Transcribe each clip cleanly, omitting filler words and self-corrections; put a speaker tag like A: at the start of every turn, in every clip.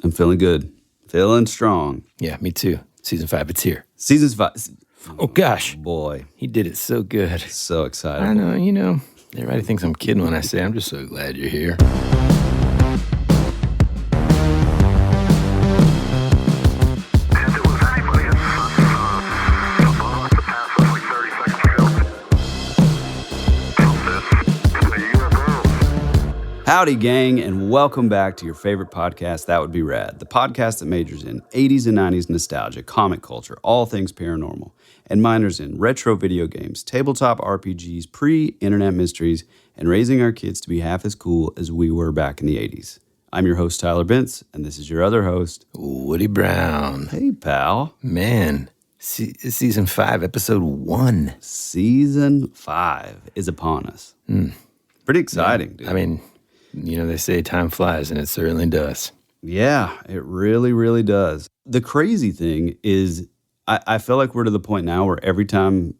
A: I'm feeling good. Feeling strong.
B: Yeah, me too. Season 5, it's here.
A: Season 5.
B: Oh, gosh.
A: Boy.
B: He did it so good.
A: So excited.
B: I know, everybody thinks I'm kidding when I say I'm just so glad you're here.
A: Howdy, gang, and welcome back to your favorite podcast, That Would Be Rad, the podcast that majors in 80s and 90s nostalgia, comic culture, all things paranormal, and minors in retro video games, tabletop RPGs, pre-internet mysteries, and raising our kids to be half as cool as we were back in the 80s. I'm your host, Tyler Bentz, and this is your other host,
B: Woody Brown.
A: Hey, pal.
B: Man, Season 5, Episode 1.
A: Season 5 is upon us. Pretty exciting, dude.
B: I mean, they say time flies, and it certainly does.
A: Yeah, it really, really does. The crazy thing is I feel like we're to the point now where every time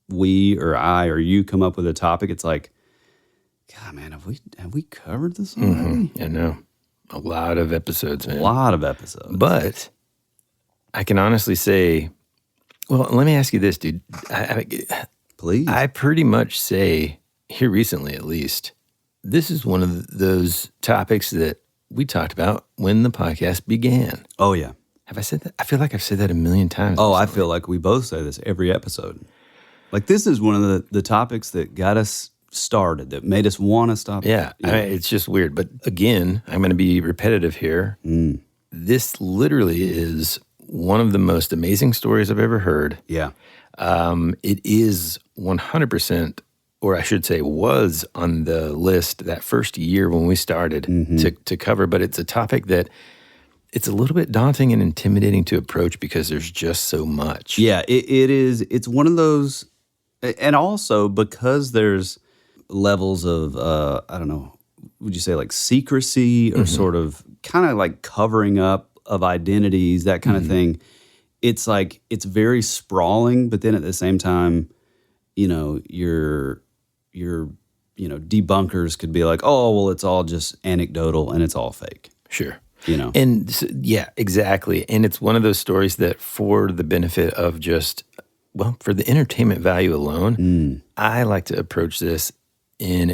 A: we or I or you come up with a topic, it's like, God, man, have we covered this already?
B: I know. A lot of episodes, man.
A: A lot of episodes.
B: But I can honestly say, well, let me ask you this, dude.
A: Please.
B: I pretty much say, here recently at least, this is one of those topics that we talked about when the podcast began.
A: Oh, yeah.
B: Have I said that? I feel like I've said that a million times.
A: Oh, I feel like we both say this every episode. Like, this is one of the topics that got us started, that made us want to stop.
B: Yeah, it's just weird. But again, I'm going to be repetitive here. This literally is one of the most amazing stories I've ever heard.
A: Yeah.
B: It is 100%, or I should say was on the list that first year when we started to cover. But it's a topic that it's a little bit daunting and intimidating to approach because there's just so much.
A: Yeah, it is. It's one of those, and also because there's levels of, I don't know, would you say like secrecy or sort of kind of like covering up of identities, that kind of thing. It's like, it's very sprawling, but then at the same time, your debunkers could be like, oh, well, it's all just anecdotal and it's all fake.
B: Sure.
A: And
B: yeah, exactly. And it's one of those stories that for the benefit of just, well, for the entertainment value alone, I like to approach this in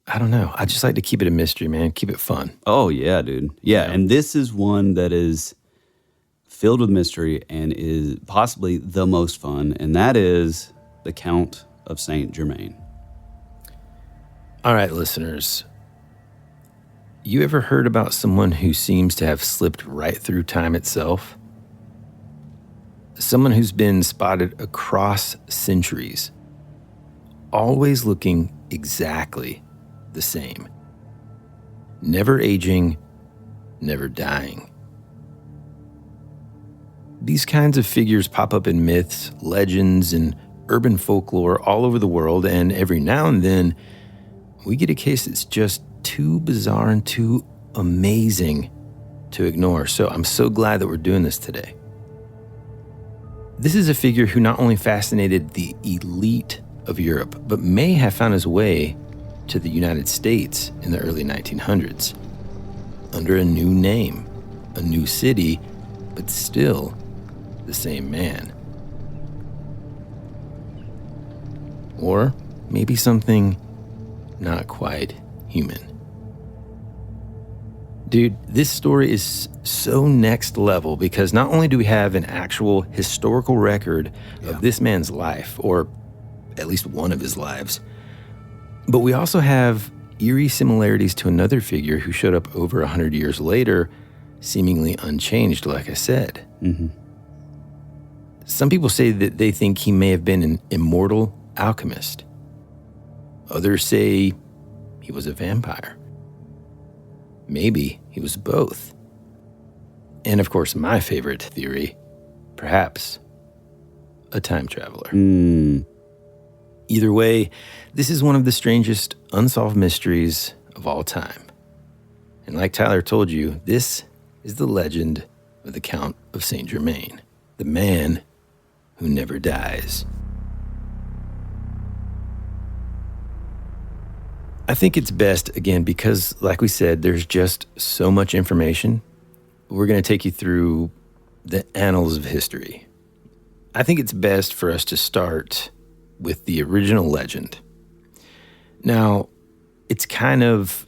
B: I don't know. I just like to keep it a mystery, man. Keep it fun.
A: Oh, yeah, dude. Yeah, and this is one that is filled with mystery and is possibly the most fun, and that is the Count of Saint Germain.
B: All right, listeners. You ever heard about someone who seems to have slipped right through time itself? Someone who's been spotted across centuries, always looking exactly the same. Never aging, never dying. These kinds of figures pop up in myths, legends, and urban folklore all over the world, and every now and then, we get a case that's just too bizarre and too amazing to ignore. So I'm so glad that we're doing this today. This is a figure who not only fascinated the elite of Europe, but may have found his way to the United States in the early 1900s under a new name, a new city, but still the same man. Or maybe something not quite human. Dude, this story is so next level because not only do we have an actual historical record of this man's life, or at least one of his lives, but we also have eerie similarities to another figure who showed up over 100 years later, seemingly unchanged, like I said. Some people say that they think he may have been an immortal alchemist. Others say he was a vampire. Maybe he was both. And of course, my favorite theory, perhaps a time traveler. Either way, this is one of the strangest unsolved mysteries of all time. And like Tyler told you, this is the legend of the Count of Saint Germain, the man who never dies. I think it's best, again, because like we said, there's just so much information. We're going to take you through the annals of history. I think it's best for us to start with the original legend. Now, it's kind of,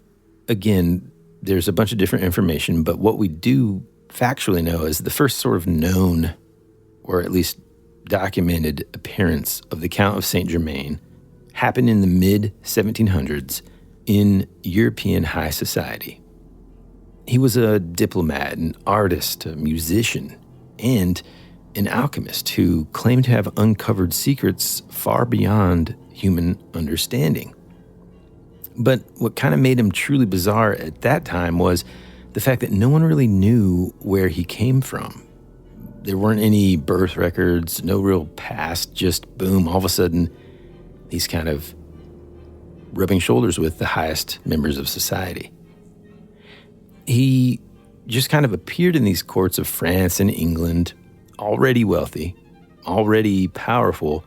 B: again, there's a bunch of different information, but what we do factually know is the first sort of known, or at least documented, appearance of the Count of Saint Germain happened in the mid-1700s in European high society. He was a diplomat, an artist, a musician, and an alchemist who claimed to have uncovered secrets far beyond human understanding. But what kind of made him truly bizarre at that time was the fact that no one really knew where he came from. There weren't any birth records, no real past, just boom, all of a sudden, he's kind of rubbing shoulders with the highest members of society. He just kind of appeared in these courts of France and England, already wealthy, already powerful,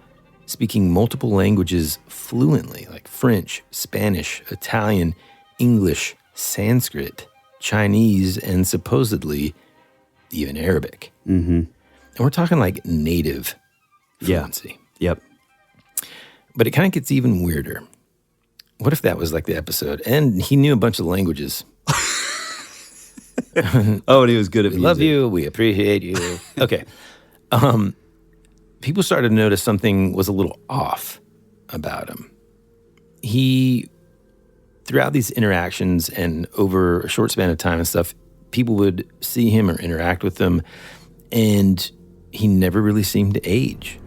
B: speaking multiple languages fluently, like French, Spanish, Italian, English, Sanskrit, Chinese, and supposedly even Arabic.
A: Mm-hmm.
B: And we're talking like native fluency.
A: Yeah. Yep.
B: But it kind of gets even weirder. What if that was like the episode? And he knew a bunch of languages.
A: Oh, and he was good at
B: We
A: music.
B: love you. We appreciate you. Okay. People started to notice something was a little off about him. He, throughout these interactions and over a short span of time and stuff, people would see him or interact with him, and he never really seemed to age.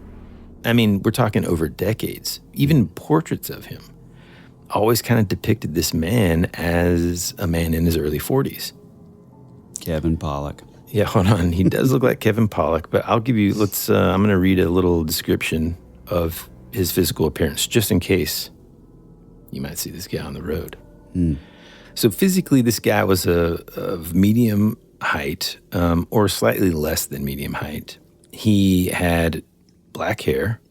B: I mean, we're talking over decades. Even portraits of him always kind of depicted this man as a man in his early 40s.
A: Kevin Pollak.
B: Yeah, hold on. He does look like Kevin Pollak, but I'll give you, I'm going to read a little description of his physical appearance, just in case you might see this guy on the road. So physically, this guy was of medium height, or slightly less than medium height. He had black hair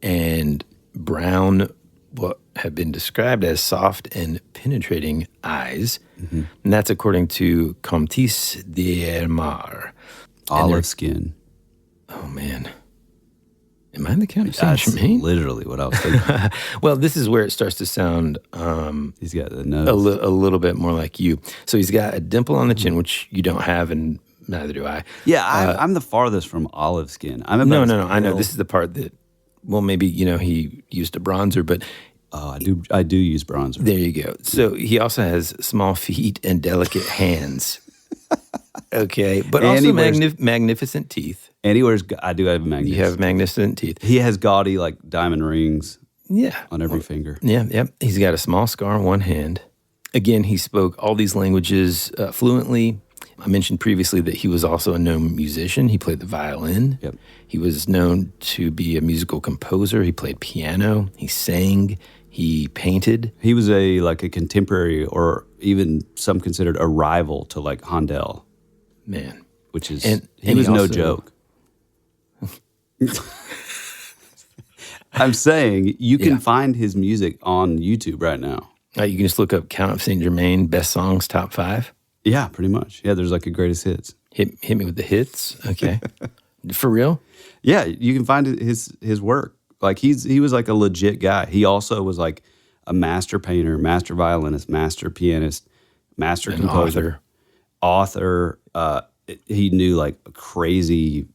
B: and brown, what have been described as soft and penetrating eyes. Mm-hmm. And that's according to Comtesse d'Hermar.
A: Olive skin.
B: Oh, man. Am I the Count of Saint Germain?
A: That's literally what I was thinking.
B: Well, this is where it starts to sound
A: He's got the nose.
B: a little bit more like you. So he's got a dimple on the chin, which you don't have, and neither do I.
A: Yeah, I'm the farthest from olive skin. I'm
B: No.
A: about
B: I know this is the part that, well, maybe, he used a bronzer, but
A: Oh, I do use bronzer.
B: there you go. So he also has small feet and delicate hands. Okay, but
A: And
B: also
A: he wears-
B: magnificent teeth.
A: And he wears, I do have
B: You
A: magnificent.
B: have magnificent teeth.
A: He has gaudy, like, diamond rings
B: Yeah.
A: on every finger.
B: Yeah, yep. He's got a small scar on one hand. Again, he spoke all these languages fluently. I mentioned previously that he was also a known musician. He played the violin.
A: Yep.
B: He was known to be a musical composer. He played piano. He sang. He painted.
A: He was a contemporary, or even some considered a rival to, like, Handel,
B: Man.
A: which is,
B: And
A: he was no
B: also-
A: joke. I'm saying you can
B: Yeah.
A: find his music on YouTube right now.
B: You can just look up Count of Saint Germain, best songs, top 5.
A: Yeah, pretty much. Yeah, there's like a greatest hits.
B: Hit me with the hits. Okay. For real?
A: Yeah, you can find his work. Like he was like a legit guy. He also was like a master painter, master violinist, master pianist, master composer, author. He knew like crazy,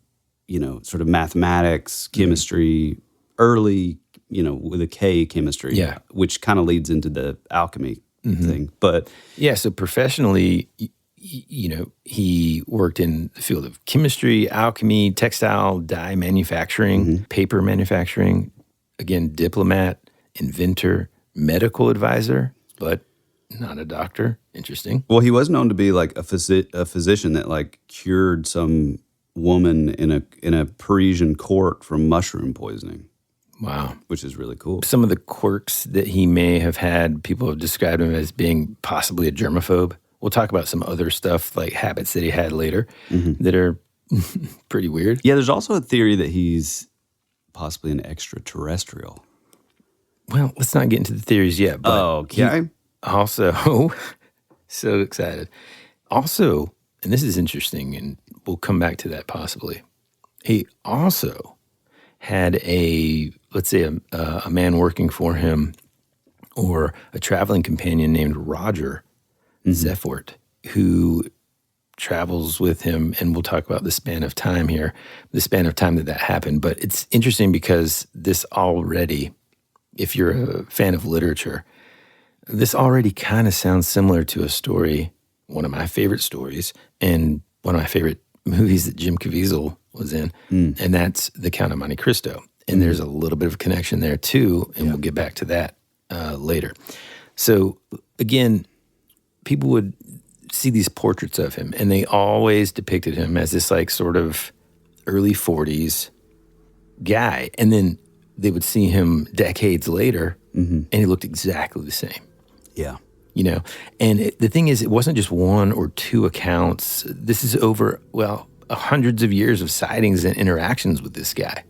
A: sort of mathematics, chemistry, early, with a K chemistry.
B: Yeah.
A: Which kind of leads into the alchemy thing. But
B: Yeah, so professionally, he worked in the field of chemistry, alchemy, textile, dye manufacturing, paper manufacturing, again, diplomat, inventor, medical advisor, but not a doctor. Interesting.
A: well, he was known to be like a physician that like cured some woman in a Parisian court from mushroom poisoning,
B: Wow.
A: which is really cool.
B: Some of the quirks that he may have had, people have described him as being possibly a germaphobe. We'll talk about some other stuff, like habits that he had later that are pretty weird.
A: Yeah, there's also a theory that he's possibly an extraterrestrial.
B: Well, let's not get into the theories yet. But
A: Okay.
B: he also, so excited. Also, and this is interesting, and we'll come back to that possibly. He also had let's say a man working for him or a traveling companion named Roger Zeffort, who travels with him, and we'll talk about the span of time here, the span of time that happened. But it's interesting because this already, if you're a fan of literature, this already kind of sounds similar to a story, one of my favorite stories, and one of my favorite movies that Jim Caviezel was in, and that's The Count of Monte Cristo. And there's a little bit of a connection there too, and we'll get back to that later. So again, people would see these portraits of him, and they always depicted him as this like sort of early 40s guy. And then they would see him decades later, and he looked exactly the same.
A: Yeah.
B: You know, and the thing is, it wasn't just one or two accounts. This is over, hundreds of years of sightings and interactions with this guy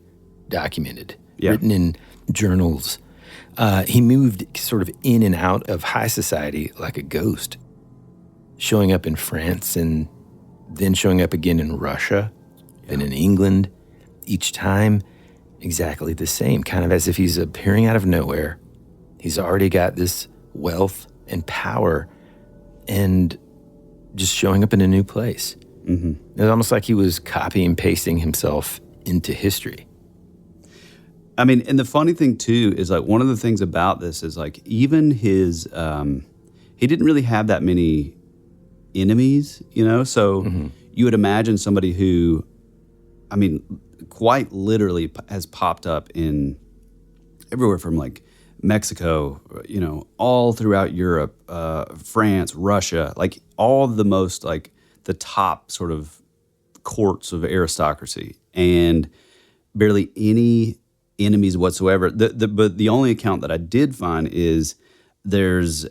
B: documented, written in journals. He moved sort of in and out of high society like a ghost, showing up in France and then showing up again in Russia, then in England, each time exactly the same, kind of as if he's appearing out of nowhere. He's already got this wealth and power and just showing up in a new place. It's almost like he was copy and pasting himself into history.
A: I mean, and the funny thing too is like one of the things about this is like even his, he didn't really have that many enemies, you know? So you would imagine somebody who, I mean, quite literally has popped up in everywhere from like Mexico, you know, all throughout Europe, France, Russia, like all the most like the top sort of courts of aristocracy, and barely any enemies whatsoever. But the only account that I did find is there's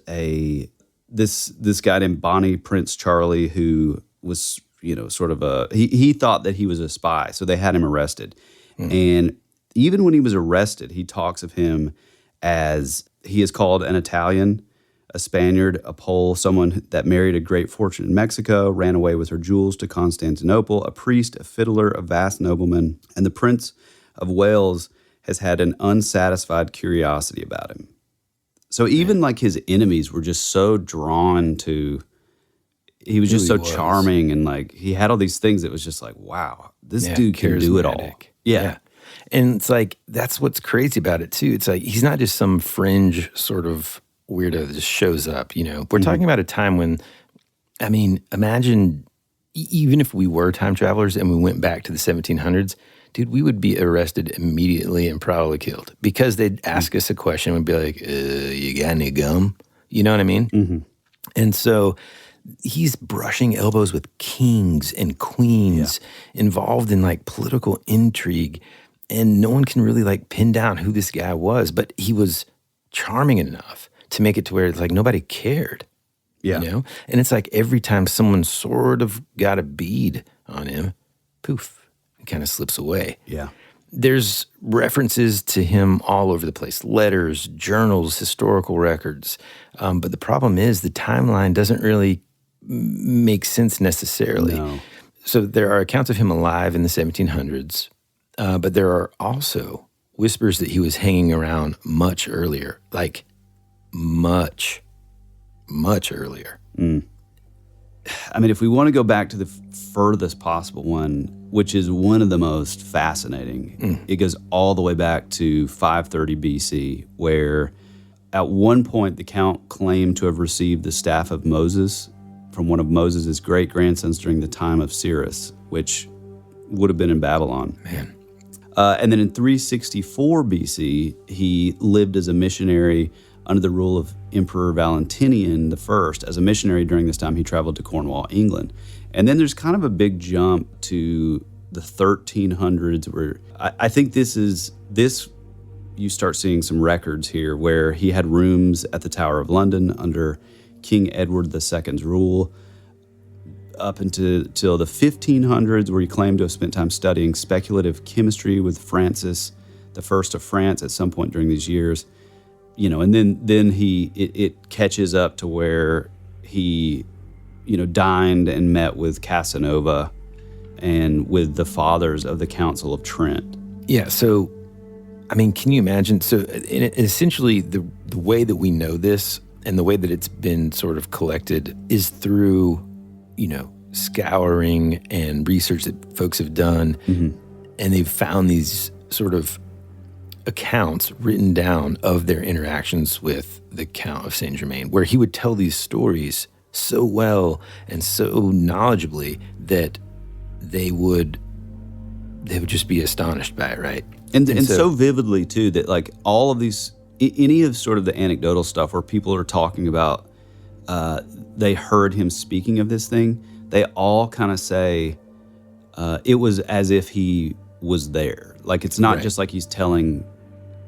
A: this guy named Bonnie Prince Charlie who was, you know, sort of he thought that he was a spy, so they had him arrested. And even when he was arrested, he talks of him as he is called an Italian, a Spaniard, a Pole, someone that married a great fortune in Mexico, ran away with her jewels to Constantinople, a priest, a fiddler, a vast nobleman, and the Prince of Wales has had an unsatisfied curiosity about him. So even like his enemies were just so drawn to, he was just so charming, and like he had all these things that was just like, wow, this dude can do it all. Yeah.
B: And it's like, that's what's crazy about it too. It's like, he's not just some fringe sort of weirdo that just shows up, you know. We're talking about a time when, I mean, imagine even if we were time travelers and we went back to the 1700s, dude, we would be arrested immediately and probably killed, because they'd ask us a question and we'd be like, you got any gum? You know what I mean? And so he's brushing elbows with kings and queens involved in like political intrigue, and no one can really like pin down who this guy was, but he was charming enough to make it to where it's like nobody cared. You know? And it's like every time someone sort of got a bead on him, poof, he kind of slips away. There's references to him all over the place, letters, journals, historical records. But the problem is the timeline doesn't really make sense necessarily. So there are accounts of him alive in the 1700s, but there are also whispers that he was hanging around much earlier, like much earlier.
A: I mean, if we want to go back to the furthest possible one, which is one of the most fascinating, it goes all the way back to 530 BC, where at one point the Count claimed to have received the staff of Moses from one of Moses' great-grandsons during the time of Cyrus, which would have been in Babylon. And then in 364 BC, he lived as a missionary under the rule of Emperor Valentinian I. As a missionary during this time, he traveled to Cornwall, England. And then there's kind of a big jump to the 1300s, where I think you start seeing some records here where he had rooms at the Tower of London under King Edward II's rule, up until the 1500s, where he claimed to have spent time studying speculative chemistry with Francis I of France at some point during these years. and then it catches up to where he, dined and met with Casanova and with the fathers of the Council of Trent.
B: Yeah, so, I mean, can you imagine? So, essentially, the way that we know this and the way that it's been sort of collected is through, scouring and research that folks have done, and they've found these sort of accounts written down of their interactions with the Count of Saint Germain, where he would tell these stories so well and so knowledgeably that they would just be astonished by it, right?
A: And so vividly too that like all of these, any of sort of the anecdotal stuff where people are talking about, they heard him speaking of this thing, they all kind of say it was as if he was there. Like it's not just like he's telling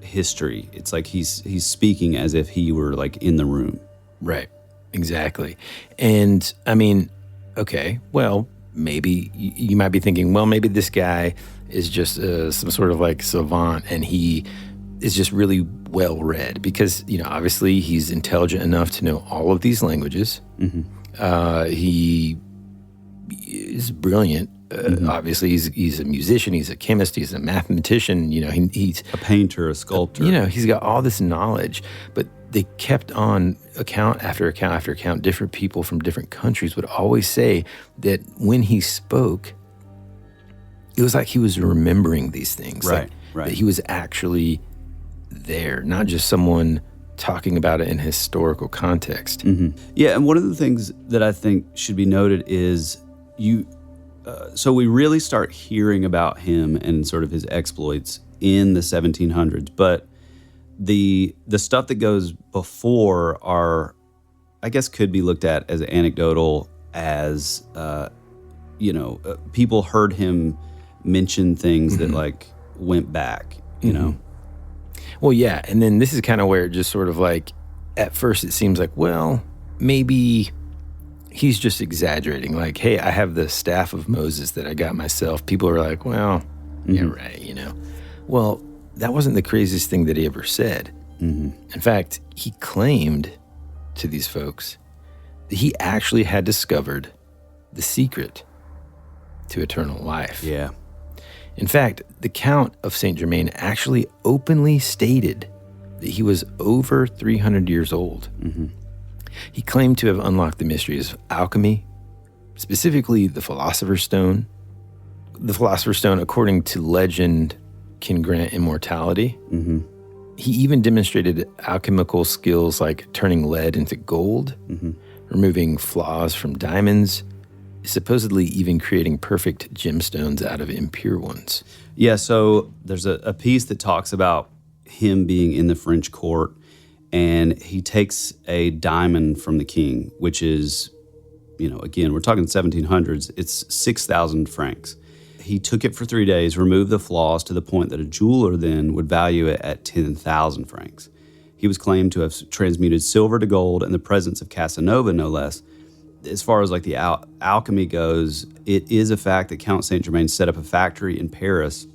A: history. It's like he's speaking as if he were like in the room.
B: Right. Exactly. And I mean, okay, well, maybe you might be thinking, well, maybe this guy is just some sort of like savant and he is just really well read because, obviously he's intelligent enough to know all of these languages. He is brilliant. Obviously, he's a musician, he's a chemist, he's a mathematician, he's
A: a painter, a sculptor.
B: He's got all this knowledge, but they kept on account after account after account. Different people from different countries would always say that when he spoke, it was like he was remembering these things.
A: Right.
B: That he was actually there, not just someone talking about it in historical context.
A: Yeah, and one of the things that I think should be noted is so we really start hearing about him and sort of his exploits in the 1700s, but the stuff that goes before I guess could be looked at as anecdotal, as people heard him mention things that like went back,
B: Well, yeah, and then this is kind of where it just sort of like, at first it seems like, well, maybe he's just exaggerating. Like, hey, I have the staff of Moses that I got myself. People are like, well, yeah, right, Well, that wasn't the craziest thing that he ever said. In fact, he claimed to these folks that he actually had discovered the secret to eternal life.
A: Yeah.
B: In fact, the Count of Saint Germain actually openly stated that he was over 300 years old. He claimed to have unlocked the mysteries of alchemy, specifically the Philosopher's Stone. The Philosopher's Stone, according to legend, can grant immortality. He even demonstrated alchemical skills like turning lead into gold, removing flaws from diamonds, supposedly even creating perfect gemstones out of impure ones.
A: Yeah, so there's a piece that talks about him being in the French court, and he takes a diamond from the king, which is, again, we're talking 1700s, it's 6,000 francs. He took it for 3 days, removed the flaws to the point that a jeweler then would value it at 10,000 francs. He was claimed to have transmuted silver to gold in the presence of Casanova, no less. As far as like the alchemy goes, it is a fact that Count Saint Germain set up a factory in Paris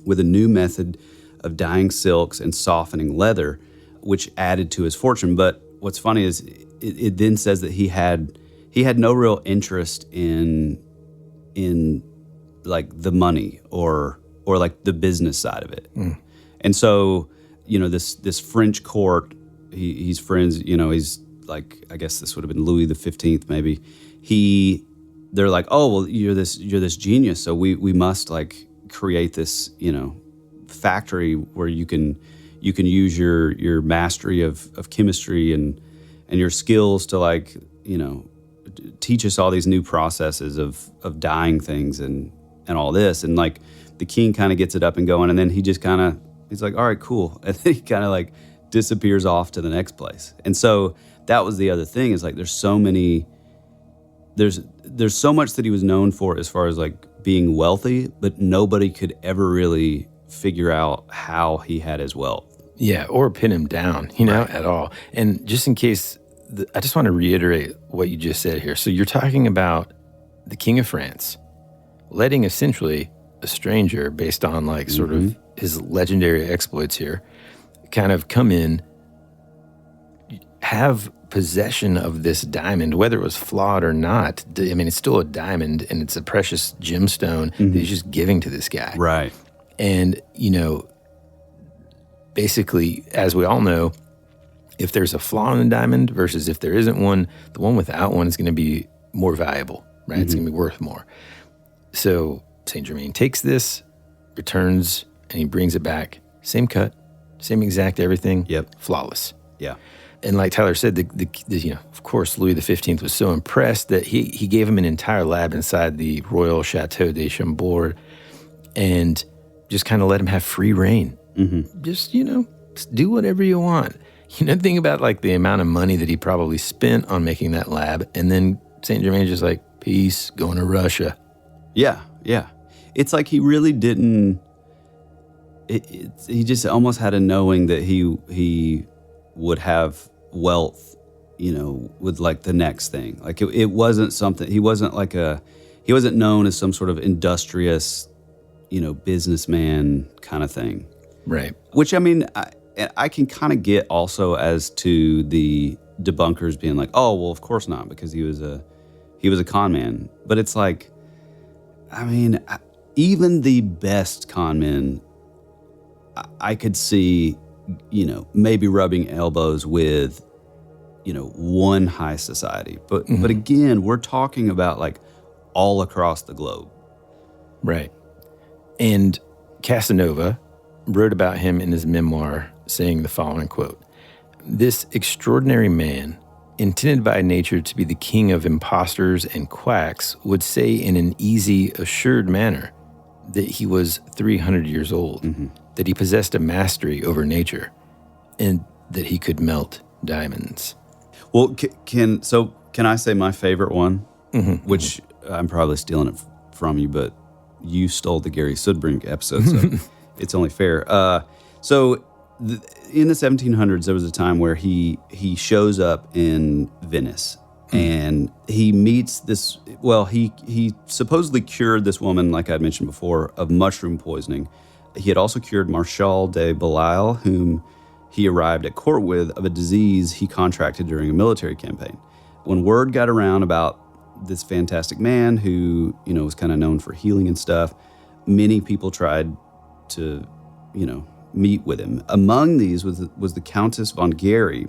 A: with a new method of dyeing silks and softening leather, which added to his fortune. But what's funny is it then says that he had no real interest in like the money or like the business side of it. And so, this French court, he's friends, he's like, I guess this would have been Louis the 15th maybe. They're like, oh, well, you're this genius, so we must like create this, factory where you can use your mastery of chemistry and your skills to like, teach us all these new processes of dyeing things and all this. And like the king kind of gets it up and going, and then he's like, all right, cool. And then he kind of like disappears off to the next place. And so that was the other thing, is like there's so much that he was known for as far as like being wealthy, but nobody could ever really figure out how he had his wealth.
B: Yeah, or pin him down, at all. And just in case, I just want to reiterate what you just said here. So you're talking about the King of France letting essentially a stranger, based on like sort of his legendary exploits here, kind of come in, have possession of this diamond, whether it was flawed or not. I mean, it's still a diamond, and it's a precious gemstone that he's just giving to this guy.
A: Right.
B: And, basically, as we all know, if there's a flaw in a diamond versus if there isn't one, the one without one is going to be more valuable, right? It's going to be worth more. So Saint Germain takes this, returns, and he brings it back. Same cut, same exact everything.
A: Yep.
B: Flawless.
A: Yeah.
B: And like Tyler said, of course, Louis XV was so impressed that he gave him an entire lab inside the Royal Chateau de Chambord and just kind of let him have free reign. Just do whatever you want. Think about like the amount of money that he probably spent on making that lab. And then Saint Germain's just like, peace, going to Russia.
A: Yeah, yeah. It's like he really didn't, he just almost had a knowing that he would have wealth, with like the next thing. Like it wasn't something, he wasn't known as some sort of industrious, businessman kind of thing.
B: Right.
A: Which, I mean, I can kind of get also as to the debunkers being like, oh, well, of course not, because he was a con man. But it's like, I mean, even the best con men, I could see, maybe rubbing elbows with, one high society. But again, we're talking about like all across the globe.
B: Right. And Casanova wrote about him in his memoir, saying the following quote, "This extraordinary man, intended by nature to be the king of impostors and quacks, would say in an easy, assured manner that he was 300 years old, that he possessed a mastery over nature, and that he could melt diamonds."
A: Well, can I say my favorite one, which I'm probably stealing it from you, but you stole the Gary Sudbrink episode, so it's only fair. In the 1700s, there was a time where he shows up in Venice, and he meets this. Well, he supposedly cured this woman, like I'd mentioned before, of mushroom poisoning. He had also cured Marshal de Belleisle, whom he arrived at court with, of a disease he contracted during a military campaign. When word got around about this fantastic man who, was kind of known for healing and stuff, many people tried to, meet with him. Among these was the Countess von Gary,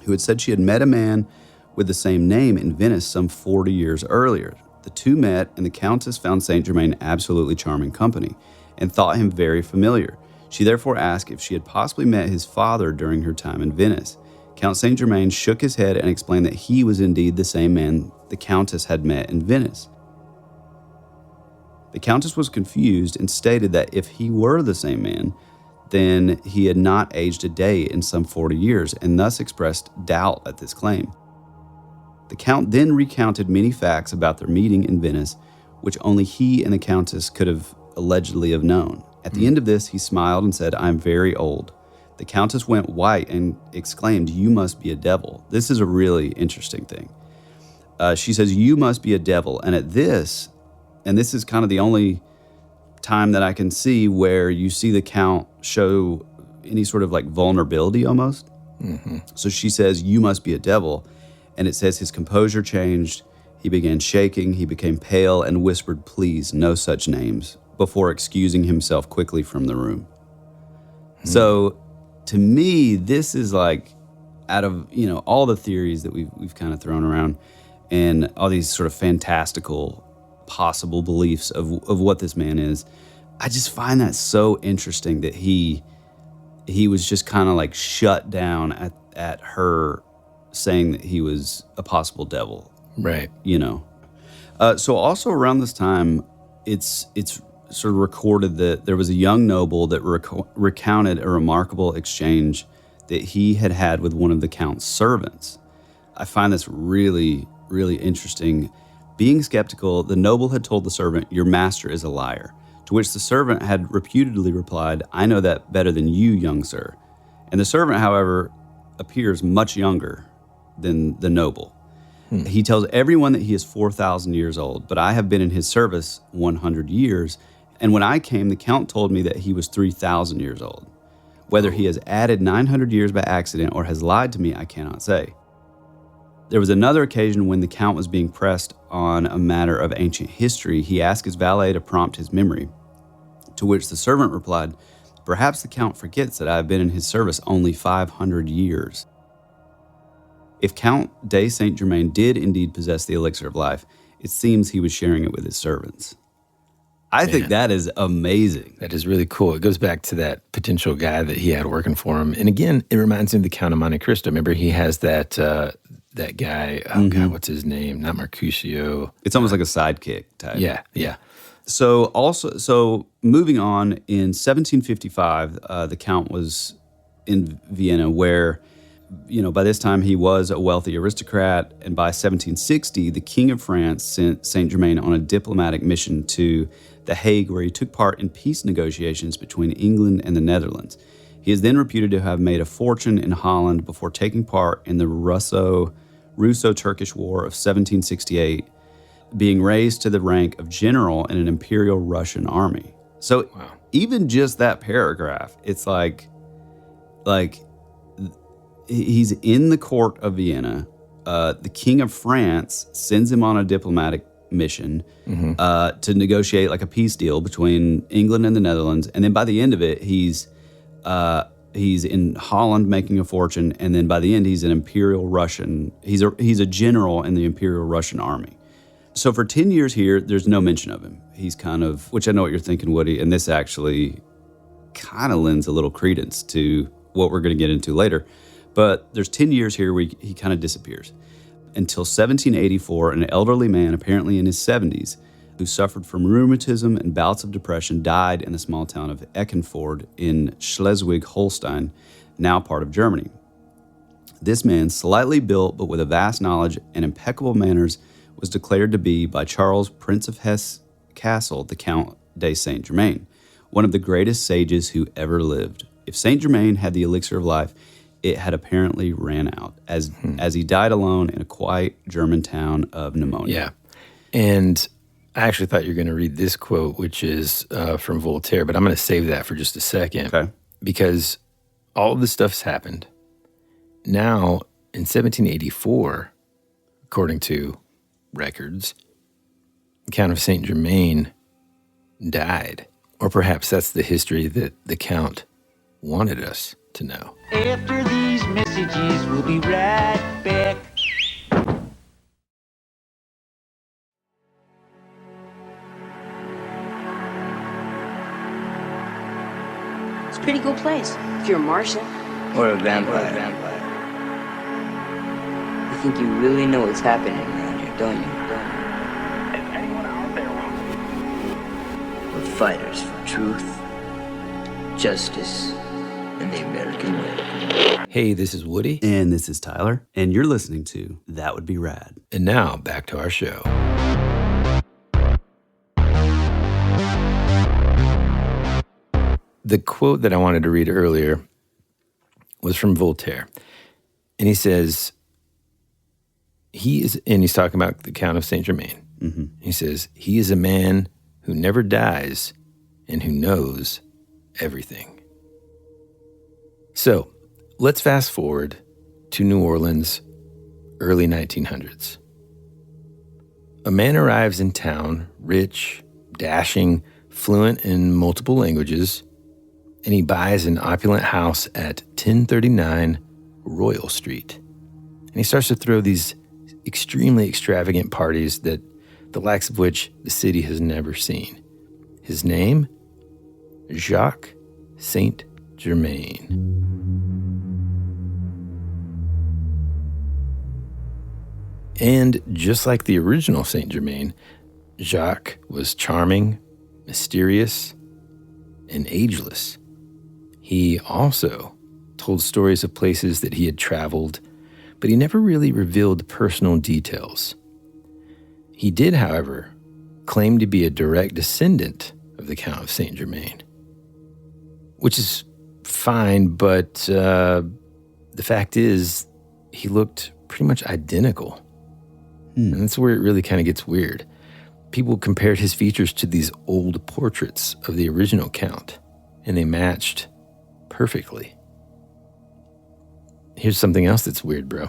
A: who had said she had met a man with the same name in Venice some 40 years earlier. The two met, and the Countess found Saint Germain absolutely charming company and thought him very familiar. She therefore asked if she had possibly met his father during her time in Venice. Count Saint Germain shook his head and explained that he was indeed the same man the Countess had met in Venice. The Countess was confused and stated that if he were the same man, then he had not aged a day in some 40 years, and thus expressed doubt at this claim. The Count then recounted many facts about their meeting in Venice, which only he and the Countess could have allegedly have known. At the end of this, he smiled and said, "I am very old." The Countess went white and exclaimed, "You must be a devil." This is a really interesting thing. She says, "You must be a devil." And at this, and this is kind of the only time that I can see where you see the Count show any sort of like vulnerability almost. So she says, "You must be a devil." And it says his composure changed. He began shaking. He became pale and whispered, "Please, no such names," before excusing himself quickly from the room. So to me, this is like, out of, all the theories that we've kind of thrown around and all these sort of fantastical possible beliefs of what this man is, I just find that so interesting that he was just kind of like shut down at her saying that he was a possible devil.
B: Right.
A: So also around this time, it's sort of recorded that there was a young noble that recounted a remarkable exchange that he had had with one of the Count's servants. I find this really, really interesting. Being skeptical, the noble had told the servant, "Your master is a liar," to which the servant had reputedly replied, "I know that better than you, young sir." And the servant, however, appears much younger than the noble. He tells everyone that he is 4,000 years old, but I have been in his service 100 years, and when I came, the Count told me that he was 3,000 years old. Whether he has added 900 years by accident or has lied to me, I cannot say. There was another occasion when the Count was being pressed on a matter of ancient history. He asked his valet to prompt his memory, to which the servant replied, "Perhaps the Count forgets that I have been in his service only 500 years." If Count de Saint Germain did indeed possess the elixir of life, it seems he was sharing it with his servants. I think that is amazing.
B: That is really cool. It goes back to that potential guy that he had working for him. And again, it reminds me of the Count of Monte Cristo. Remember, he has that that guy, God, what's his name? Not Mercutio.
A: It's almost like a sidekick type.
B: Yeah.
A: So moving on, in 1755, the Count was in Vienna, where, by this time he was a wealthy aristocrat, and by 1760, the King of France sent Saint Germain on a diplomatic mission to The Hague, where he took part in peace negotiations between England and the Netherlands. He is then reputed to have made a fortune in Holland before taking part in the Russo-Turkish War of 1768, being raised to the rank of general in an imperial Russian army. So even just that paragraph, it's like he's in the court of Vienna. The King of France sends him on a diplomatic mission to negotiate like a peace deal between England and the Netherlands. And then by the end of it, he's in Holland making a fortune. And then by the end, he's an imperial Russian. He's a general in the imperial Russian army. So for 10 years here, there's no mention of him. He's kind of, which I know what you're thinking, Woody, and this actually kind of lends a little credence to what we're going to get into later. But there's 10 years here where he kind of disappears. Until 1784, an elderly man, apparently in his 70s, who suffered from rheumatism and bouts of depression, died in the small town of Eckernford in Schleswig-Holstein, now part of Germany. This man, slightly built but with a vast knowledge and impeccable manners, was declared to be, by Charles, Prince of Hesse Castle, the Count de Saint Germain, one of the greatest sages who ever lived. If Saint Germain had the elixir of life, it had apparently ran out, as he died alone in a quiet German town of pneumonia.
B: Yeah. And I actually thought you were going to read this quote, which is from Voltaire, but I'm going to save that for just a second.
A: Okay.
B: Because all of this stuff's happened. Now, in 1784, according to records, the Count of Saint Germain died. Or perhaps that's the history that the Count wanted us to know.
C: After these messages, we'll be right back.
D: It's a pretty cool place if you're a Martian.
C: Or a vampire.
D: You think you really know what's happening around here, don't you?
C: Is anyone out there?
D: We're fighters for truth, justice, and the American way.
B: Hey, this is Woody.
A: And this is Tyler, and you're listening to That Would Be Rad.
B: And now, back to our show. The quote that I wanted to read earlier was from Voltaire. And he says, he's talking about the Count of Saint Germain. Mm-hmm. He says, he is a man who never dies and who knows everything. So let's fast forward to New Orleans, early 1900s. A man arrives in town, rich, dashing, fluent in multiple languages, and he buys an opulent house at 1039 Royal Street. And he starts to throw these extremely extravagant parties that the likes of which the city has never seen. His name? Jacques Saint Germain. And just like the original Saint Germain, Jacques was charming, mysterious, and ageless. He also told stories of places that he had traveled, but he never really revealed personal details. He did, however, claim to be a direct descendant of the Count of Saint Germain, which is fine, but the fact is he looked pretty much identical. And that's where it really kind of gets weird. People compared his features to these old portraits of the original Count, and they matched perfectly. Here's something else that's weird, bro.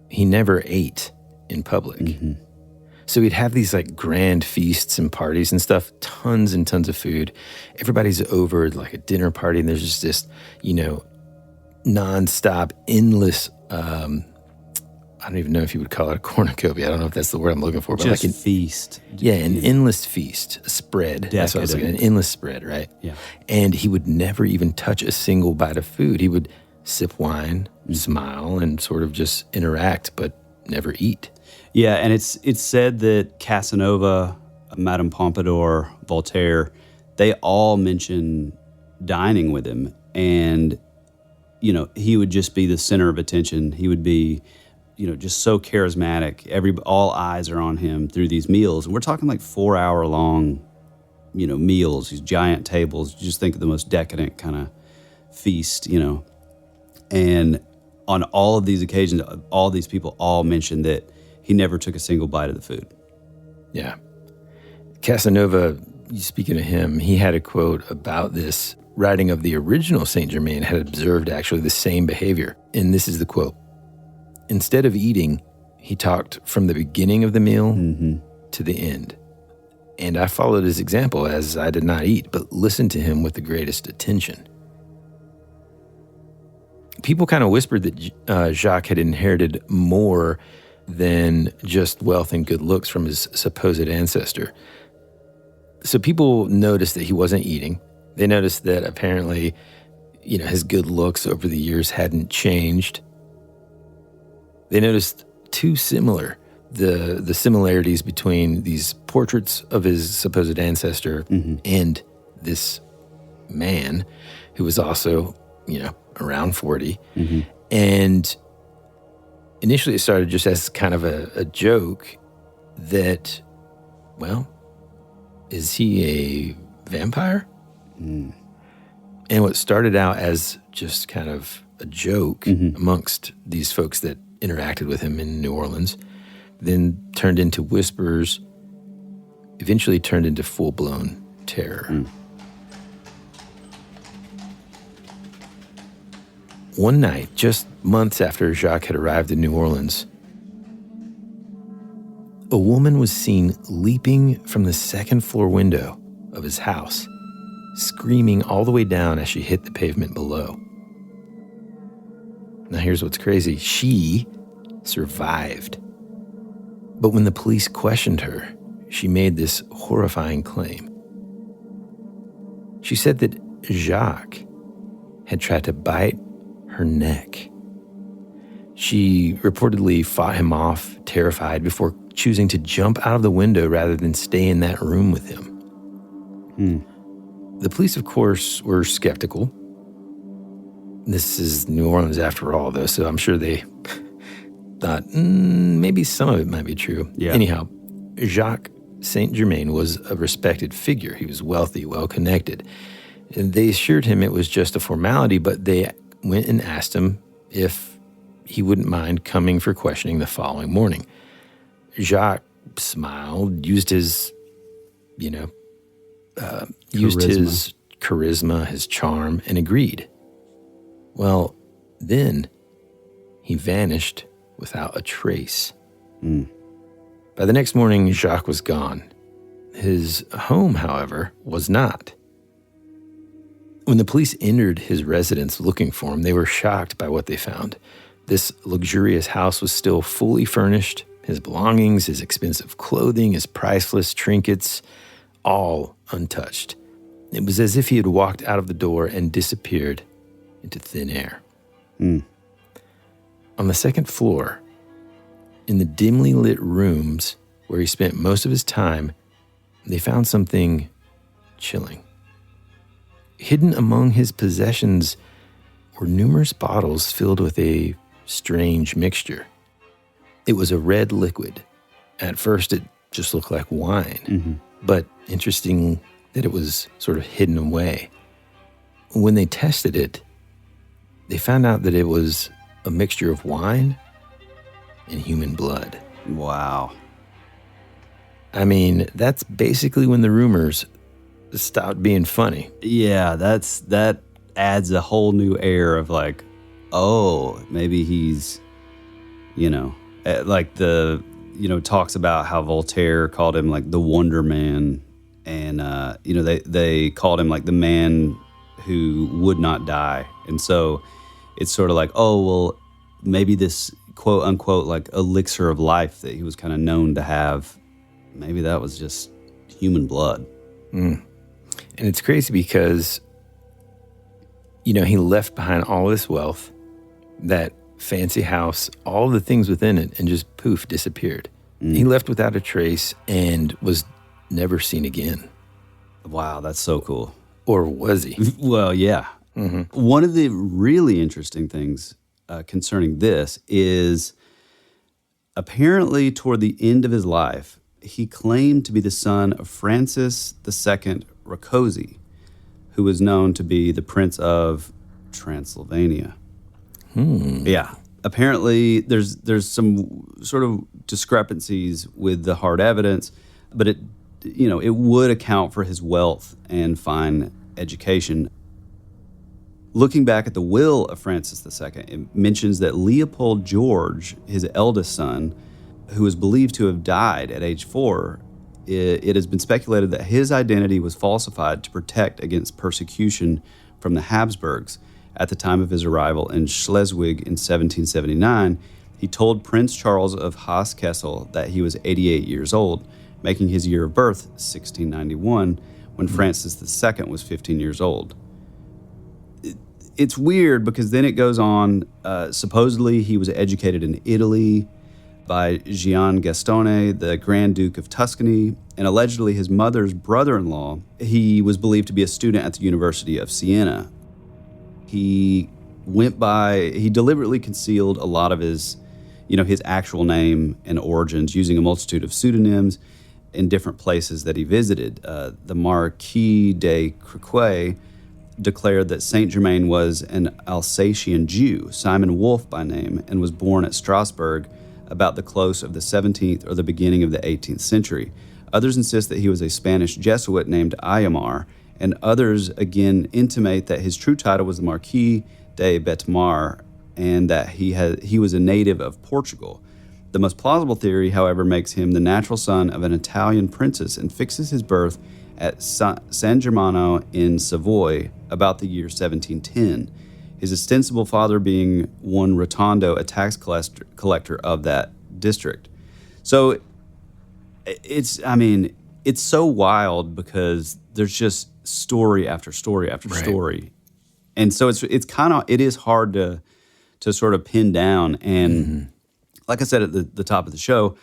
B: He never ate in public.
A: Mm-hmm.
B: So he'd have these like grand feasts and parties and stuff, tons and tons of food. Everybody's over at like a dinner party, and there's just this, nonstop, endless, I don't even know if you would call it a cornucopia. I don't know if that's the word I'm looking for. But
A: Just
B: like an
A: feast.
B: Yeah, an endless feast, a spread. That's what I was looking at, an endless spread, right?
A: Yeah.
B: And he would never even touch a single bite of food. He would sip wine, smile, and sort of just interact, but never eat.
A: Yeah, and it's said that Casanova, Madame Pompadour, Voltaire, they all mention dining with him. And, he would just be the center of attention. He would be, just so charismatic. All eyes are on him through these meals. And we're talking like 4-hour long, meals, these giant tables. You just think of the most decadent kind of feast, And on all of these occasions, all these people all mentioned that he never took a single bite of the food.
B: Yeah. Casanova, speaking of him, he had a quote about this, writing of the original Saint Germain had observed actually the same behavior. And this is the quote. Instead of eating, he talked from the beginning of the meal to the end. And I followed his example, as I did not eat, but listened to him with the greatest attention. People kind of whispered that Jacques had inherited more than just wealth and good looks from his supposed ancestor. So people noticed that he wasn't eating. They noticed that apparently, his good looks over the years hadn't changed. They noticed the similarities between these portraits of his supposed ancestor and this man who was also, around 40. And initially it started just as kind of a joke that, well, is he a vampire? And what started out as just kind of a joke amongst these folks that interacted with him in New Orleans, then turned into whispers, eventually turned into full-blown terror. One night, just months after Jacques had arrived in New Orleans, a woman was seen leaping from the second-floor window of his house, screaming all the way down as she hit the pavement below. Now here's what's crazy. She survived. But when the police questioned her, she made this horrifying claim. She said that Jacques had tried to bite her neck. She reportedly fought him off, terrified, before choosing to jump out of the window rather than stay in that room with him. The police, of course, were skeptical. This is New Orleans after all, though, so I'm sure they thought maybe some of it might be true.
A: Yeah.
B: Anyhow, Jacques Saint Germain was a respected figure. He was wealthy, well-connected. And they assured him it was just a formality, but they went and asked him if he wouldn't mind coming for questioning the following morning. Jacques smiled, used his charisma, his charm, and agreed. Well, then he vanished without a trace. By the next morning, Jacques was gone. His home, however, was not. When the police entered his residence looking for him, they were shocked by what they found. This luxurious house was still fully furnished. His belongings, his expensive clothing, his priceless trinkets, all untouched. It was as if he had walked out of the door and disappeared into thin air. On the second floor, in the dimly lit rooms where he spent most of his time, they found something chilling. Hidden among his possessions were numerous bottles filled with a strange mixture. It was a red liquid. At first, it just looked like wine, but interesting that it was sort of hidden away. When they tested it, they found out that it was a mixture of wine and human blood.
A: Wow.
B: I mean, that's basically when the rumors stopped being funny.
A: Yeah, that adds a whole new air of like, oh, maybe he's, like talks about how Voltaire called him like the Wonder Man, and they called him like the man who would not die, and so it's sort of like, oh well, maybe this quote unquote like elixir of life that he was kind of known to have, maybe that was just human blood.
B: And it's crazy because, he left behind all this wealth, that fancy house, all the things within it, and just poof, disappeared. He left without a trace and was never seen again.
A: Wow, that's so cool.
B: Or was he?
A: Well, yeah. Mm-hmm. One of the really interesting things concerning this is apparently toward the end of his life, he claimed to be the son of Francis II Rákóczi, who was known to be the Prince of Transylvania. Yeah. Apparently, there's some sort of discrepancies with the hard evidence, but it would account for his wealth and fine education. Looking back at the will of Francis II, it mentions that Leopold George, his eldest son, who is believed to have died at age 4, it has been speculated that his identity was falsified to protect against persecution from the Habsburgs. At the time of his arrival in Schleswig in 1779, he told Prince Charles of Hesse-Kassel that he was 88 years old, making his year of birth 1691, when Francis II was 15 years old. It's weird because then it goes on, supposedly he was educated in Italy by Gian Gastone, the Grand Duke of Tuscany, and allegedly his mother's brother-in-law. He was believed to be a student at the University of Siena. He deliberately concealed a lot of his actual name and origins, using a multitude of pseudonyms in different places that he visited. The Marquis de Crequy declared that Saint Germain was an Alsatian Jew, Simon Wolf by name, and was born at Strasbourg about the close of the 17th or the beginning of the 18th century. Others insist that he was a Spanish Jesuit named Ayamar, and others again intimate that his true title was the Marquis de Betamar, and that he was a native of Portugal. The most plausible theory, however, makes him the natural son of an Italian princess and fixes his birth at San Germano in Savoy about the year 1710, his ostensible father being one Rotondo, a tax collector of that district. So it's so wild because there's just story after story after story. And so it is hard to sort of pin down. And like I said at the top of the show,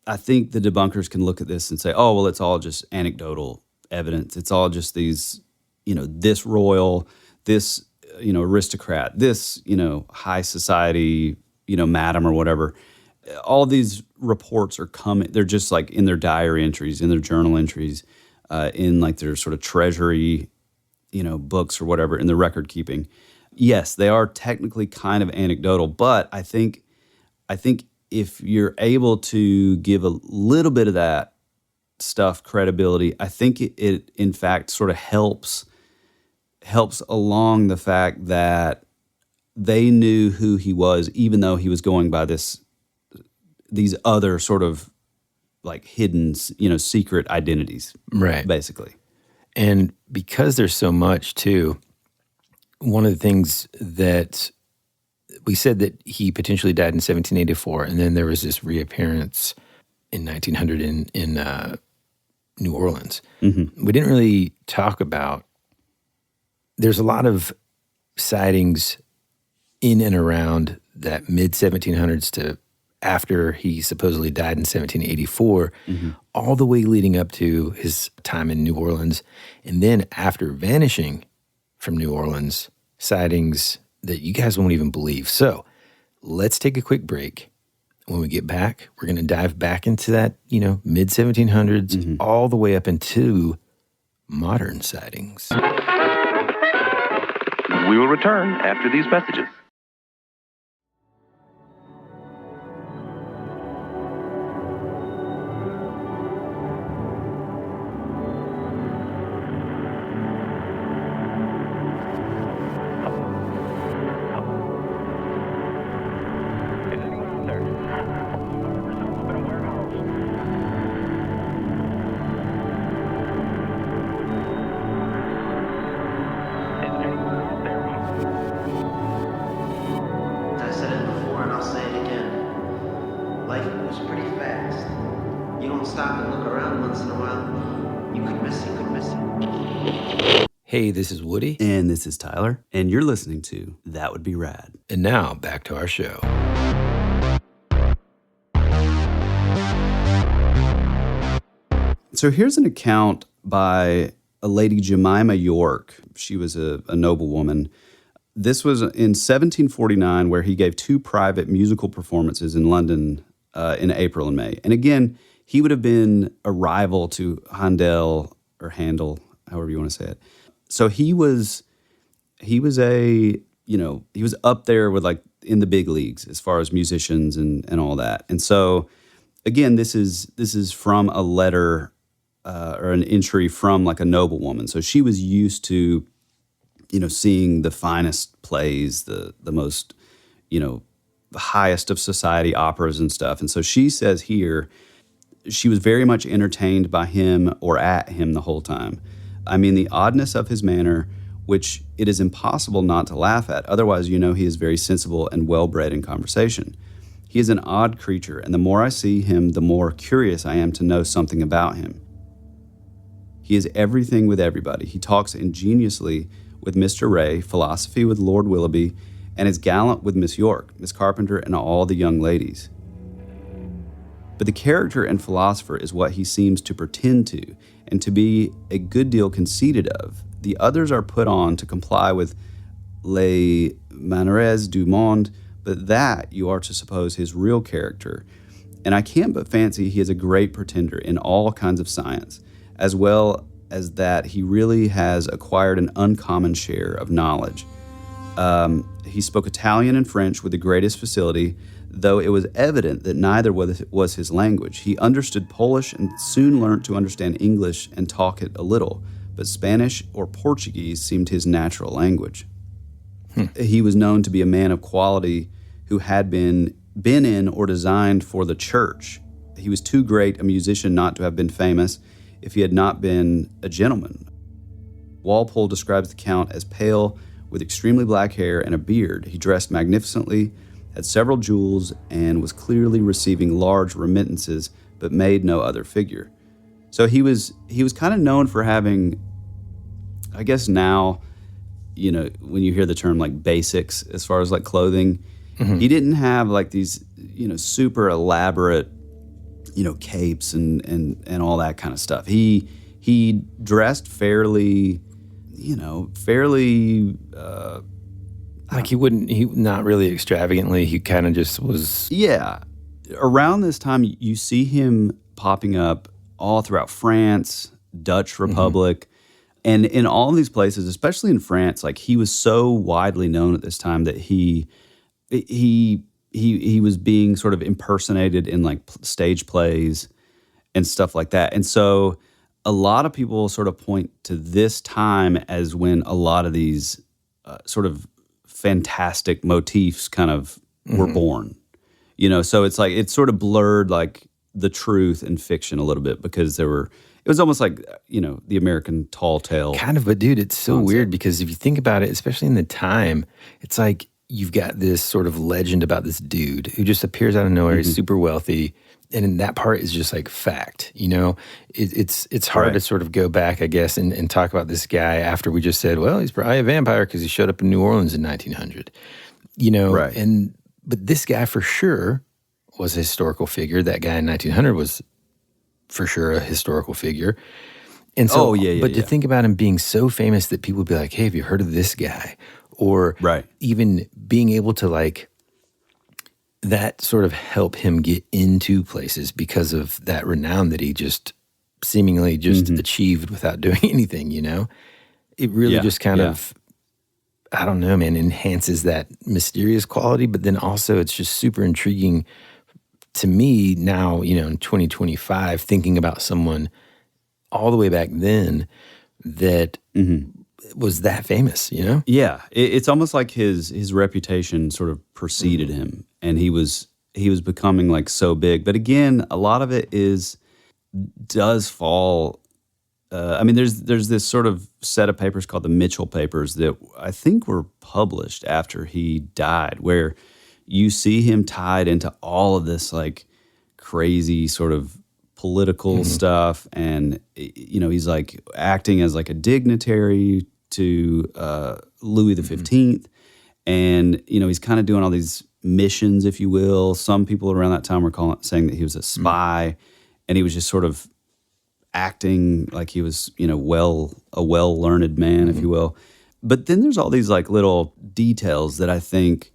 A: I think the debunkers can look at this and say, oh, well, it's all just anecdotal evidence. It's all just these, this royal, this, aristocrat, this, high society, madam or whatever. All these reports are coming. They're just like in their diary entries, in their journal entries, in like their sort of treasury, books or whatever, in the record keeping. Yes, they are technically kind of anecdotal, but I think if you're able to give a little bit of that stuff credibility, I think it in fact sort of helps along the fact that they knew who he was, even though he was going by these other sort of like hidden, secret identities,
B: right?
A: Basically.
B: And because there's so much too, one of the things that we said that he potentially died in 1784, and then there was this reappearance in 1900 in New Orleans. Mm-hmm. We didn't really talk about, there's a lot of sightings in and around that mid-1700s to after he supposedly died in 1784, all the way leading up to his time in New Orleans. And then after vanishing from New Orleans, sightings that you guys won't even believe. So let's take a quick break. When we get back, we're going to dive back into that, mid-1700s, all the way up into modern sightings.
E: We will return after these messages.
F: don't stop and look around once in a while, you could miss it.
B: Hey, this is Woody.
A: And this is Tyler. And you're listening to That Would Be Rad.
B: And now back to our show.
A: So here's an account by a lady, Jemima York. She was a noblewoman. This was in 1749, where he gave 2 private musical performances in London in April and May. And again, he would have been a rival to Handel, however you want to say it. So he was up there with like in the big leagues as far as musicians and all that. And so again, this is from a letter or an entry from like a noblewoman. So she was used to, seeing the finest plays, the most, the highest of society operas and stuff. And so she says here, she was very much entertained by him or at him the whole time. I mean, the oddness of his manner, which it is impossible not to laugh at. Otherwise, he is very sensible and well-bred in conversation. He is an odd creature, and the more I see him, the more curious I am to know something about him. He is everything with everybody. He talks ingeniously with Mr. Ray, philosophy with Lord Willoughby, and is gallant with Miss York, Miss Carpenter, and all the young ladies. But the character and philosopher is what he seems to pretend to, and to be a good deal conceited of. The others are put on to comply with les manners du monde, but that you are to suppose his real character. And I can't but fancy he is a great pretender in all kinds of science, as well as that he really has acquired an uncommon share of knowledge. He spoke Italian and French with the greatest facility, though it was evident that neither was his language. He understood Polish and soon learnt to understand English and talk it a little, but Spanish or Portuguese seemed his natural language. He was known to be a man of quality who had been in or designed for the church. He was too great a musician not to have been famous if he had not been a gentleman. Walpole describes the Count as pale, with extremely black hair and a beard. He dressed magnificently, had several jewels, and was clearly receiving large remittances, but made no other figure. So he was kind of known for having, I guess now, when you hear the term like basics as far as like clothing, he didn't have like these, super elaborate, capes and all that kind of stuff. He dressed fairly,
B: he not really extravagantly. He kind of just was.
A: Yeah. Around this time, you see him popping up all throughout France, Dutch Republic, and in all these places, especially in France, like he was so widely known at this time that he was being sort of impersonated in like stage plays and stuff like that. And so a lot of people sort of point to this time as when a lot of these sort of fantastic motifs kind of were born, so it's like, it's sort of blurred like the truth and fiction a little bit because it was almost like, the American tall tale.
B: Kind of, but dude, it's so weird because if you think about it, especially in the time, it's like you've got this sort of legend about this dude who just appears out of nowhere. He's super wealthy. And in that part is just like fact, it's hard to sort of go back, I guess, and talk about this guy after we just said, well, he's probably a vampire because he showed up in New Orleans in 1900,
A: Right.
B: But this guy for sure was a historical figure. That guy in 1900 was for sure a historical figure. And so, to think about him being so famous that people would be like, hey, have you heard of this guy? Or even being able to like, that sort of help him get into places because of that renown that he just seemingly achieved without doing anything, It really just kind of, I don't know, man, enhances that mysterious quality, but then also it's just super intriguing to me now, in 2025, thinking about someone all the way back then that was that famous,
A: Yeah, it's almost like his reputation sort of preceded him, and he was becoming like so big. But again, a lot of it does fall. There's this sort of set of papers called the Mitchell Papers that I think were published after he died, where you see him tied into all of this like crazy sort of political stuff, and he's like acting as like a dignitary to Louis the 15th, and he's kind of doing all these missions, if you will. Some people around that time were saying that he was a spy, and he was just sort of acting like he was a well-learned man, if you will. But then there's all these like little details that I think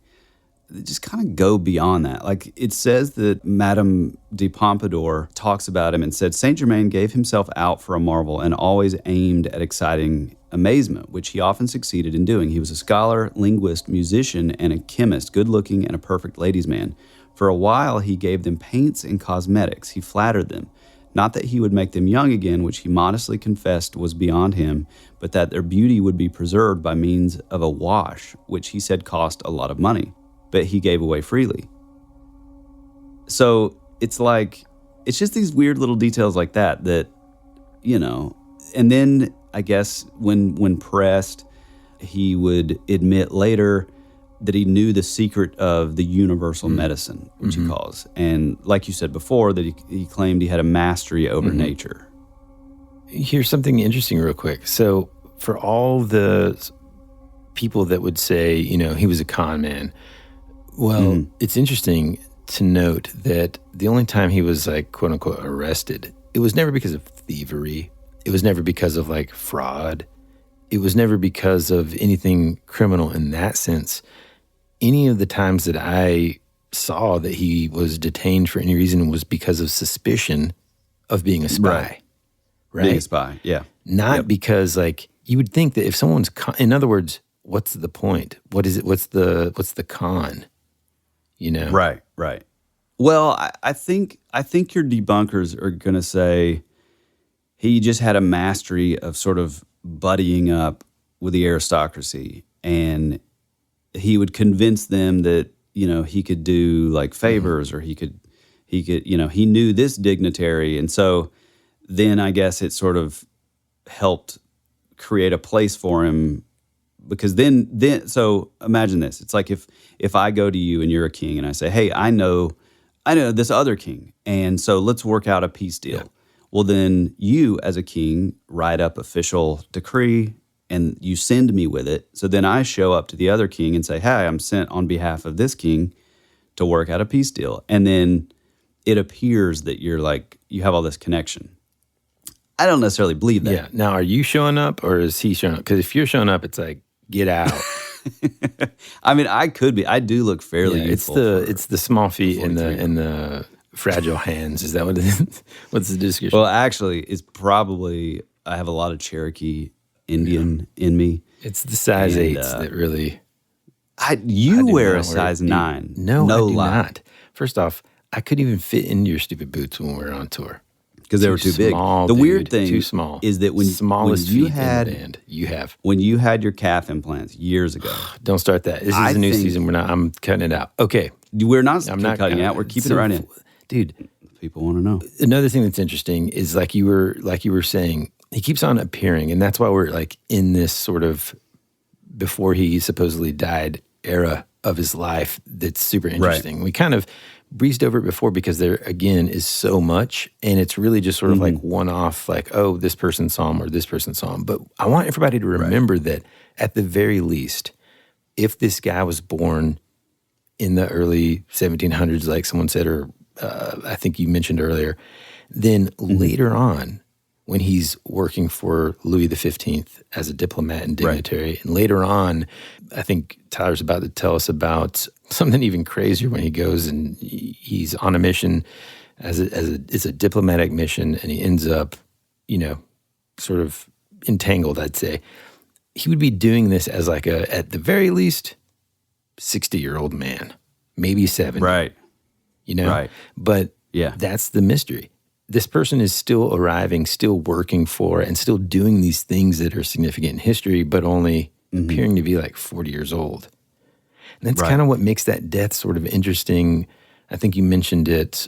A: just kind of go beyond that. Like it says that Madame de Pompadour talks about him and said, Saint Germain gave himself out for a marvel and always aimed at exciting amazement, which he often succeeded in doing. He was a scholar, linguist, musician, and a chemist, good-looking and a perfect ladies' man. For a while, he gave them paints and cosmetics. He flattered them. Not that he would make them young again, which he modestly confessed was beyond him, but that their beauty would be preserved by means of a wash, which he said cost a lot of money, but he gave away freely. So it's just these weird little details like that, and then I guess when pressed, he would admit later that he knew the secret of the universal medicine, which he calls. And like you said before, that he claimed he had a mastery over nature.
B: Here's something interesting real quick. So for all the people that would say, he was a con man, well, it's interesting to note that the only time he was like, quote unquote, arrested, it was never because of thievery. It was never because of like fraud. It was never because of anything criminal in that sense. Any of the times that I saw that he was detained for any reason was because of suspicion of being a spy. Right?
A: Being a spy, yeah.
B: Not because like, you would think that if someone's, in other words, what's the point? What is it? What's the con?
A: Right. Well, I think your debunkers are going to say he just had a mastery of sort of buddying up with the aristocracy, and he would convince them that he could do like favors, or he could he knew this dignitary, and so then I guess it sort of helped create a place for him. Because then so imagine this. It's like if I go to you and you're a king and I say, hey, I know this other king, and so let's work out a peace deal. Yeah. Well, then you as a king write up official decree and you send me with it. So then I show up to the other king and say, hey, I'm sent on behalf of this king to work out a peace deal. And then it appears that you have all this connection. I don't necessarily believe that.
B: Yeah. Now, are you showing up or is he showing up? Because if you're showing up, it's like, get out.
A: I mean, I could be. I do look fairly youthful.
B: It's the small feet and the fragile hands. Is that what it is? What's the description?
A: Well, actually, it's probably I have a lot of Cherokee Indian in me.
B: It's the size 8s that really.
A: You wear a size 9.
B: No, I do not. First off, I couldn't even fit into your stupid boots when we were on tour.
A: Because they were too big. The weird thing
B: too small.
A: Is that when you had your calf implants years ago.
B: Don't start that. This is a new season. I'm cutting it out. Okay.
A: We're not cutting it out. We're keeping it right in.
B: Dude.
A: People want to know.
B: Another thing that's interesting is like you were saying, he keeps on appearing, and that's why we're like in this sort of before he supposedly died era of his life that's super interesting. Right. We kind of breezed over it before because there, again, is so much, and it's really just sort of like one-off, like, oh, this person saw him or this person saw him. But I want everybody to remember that at the very least, if this guy was born in the early 1700s, like someone said, or I think you mentioned earlier, then later on, when he's working for Louis the 15th as a diplomat and dignitary. Right. And later on, I think Tyler's about to tell us about something even crazier when he goes and he's on a mission it's a diplomatic mission, and he ends up, sort of entangled, I'd say. He would be doing this as like at the very least, 60-year-old man, maybe 70.
A: Right.
B: Right. But that's the mystery. This person is still arriving, still working for, and still doing these things that are significant in history, but only appearing to be like 40 years old. And that's kind of what makes that death sort of interesting. I think you mentioned it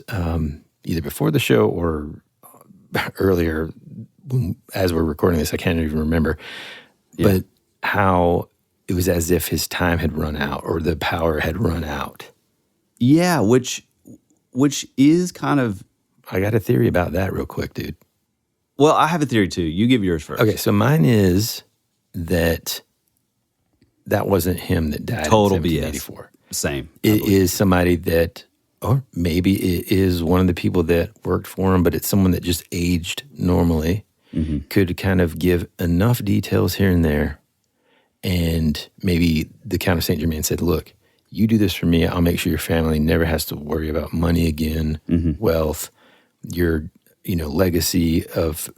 B: either before the show or earlier as we're recording this. I can't even remember. Yeah. But how it was as if his time had run out or the power had run out.
A: Yeah, which is kind of
B: I got a theory about that real quick, dude.
A: Well, I have a theory too. You give yours first.
B: Okay, so mine is that wasn't him that died
A: Total
B: in 1784.
A: BS. Same.
B: It is somebody that, or maybe it is one of the people that worked for him, but it's someone that just aged normally, could kind of give enough details here and there. And maybe the Count of Saint Germain said, look, you do this for me, I'll make sure your family never has to worry about money again, wealth, your legacy of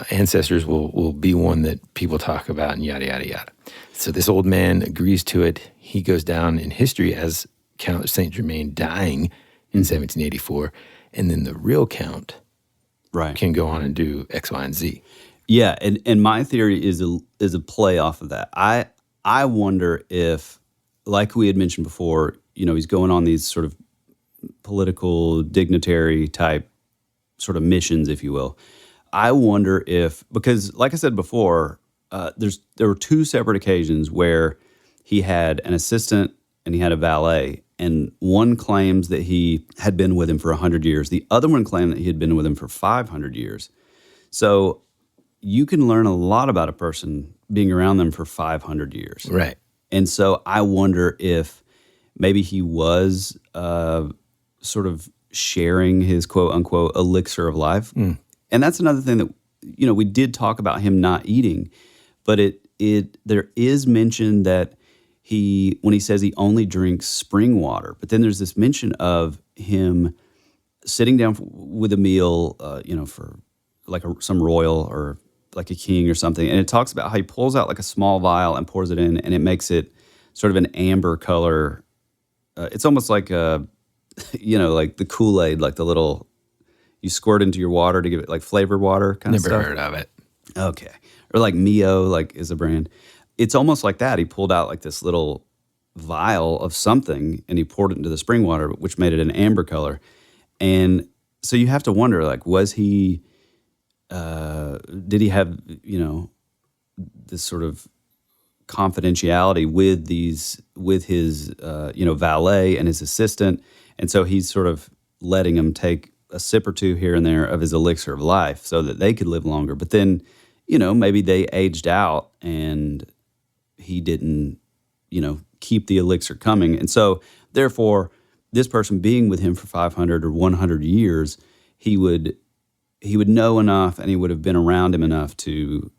B: ancestors will be one that people talk about, and yada, yada, yada. So this old man agrees to it. He goes down in history as Count of Saint Germain dying in 1784, and then the real Count can go on and do X, Y, and Z.
A: Yeah, and my theory is a play off of that. I wonder if, like we had mentioned before, he's going on these sort of political dignitary type sort of missions, if you will. I wonder if, because like I said before, there were two separate occasions where he had an assistant and he had a valet, and one claims that he had been with him for 100 years. The other one claimed that he had been with him for 500 years. So you can learn a lot about a person being around them for 500 years.
B: Right.
A: And so I wonder if maybe he was sort of sharing his quote-unquote elixir of life. And that's another thing that, we did talk about him not eating, but there is mention that when he says he only drinks spring water, but then there's this mention of him sitting down with a meal, for like some royal or like a king or something, and it talks about how he pulls out like a small vial and pours it in, and it makes it sort of an amber color. It's almost like like the Kool-Aid, like the little you squirt into your water to give it like flavored water kind of stuff.
B: Never heard of it.
A: Okay. Or like Mio, like is a brand. It's almost like that. He pulled out like this little vial of something and he poured it into the spring water, which made it an amber color. And so you have to wonder, like, was he, did he have, this sort of confidentiality with his, valet and his assistant. And so he's sort of letting him take a sip or two here and there of his elixir of life so that they could live longer. But then, maybe they aged out and he didn't, keep the elixir coming. And so therefore, this person being with him for 500 or 100 years, he would know enough and he would have been around him enough to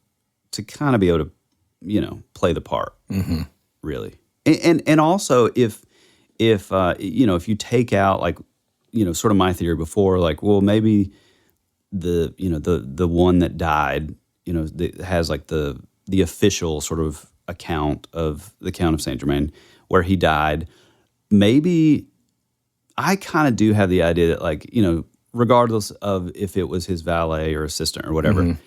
A: kind of be able to, play the part, really. And also if you take out like, sort of my theory before, like, well, maybe the one that died, that has like the official sort of account of the Count of Saint Germain where he died, maybe I kind of do have the idea that, like, regardless of if it was his valet or assistant or whatever,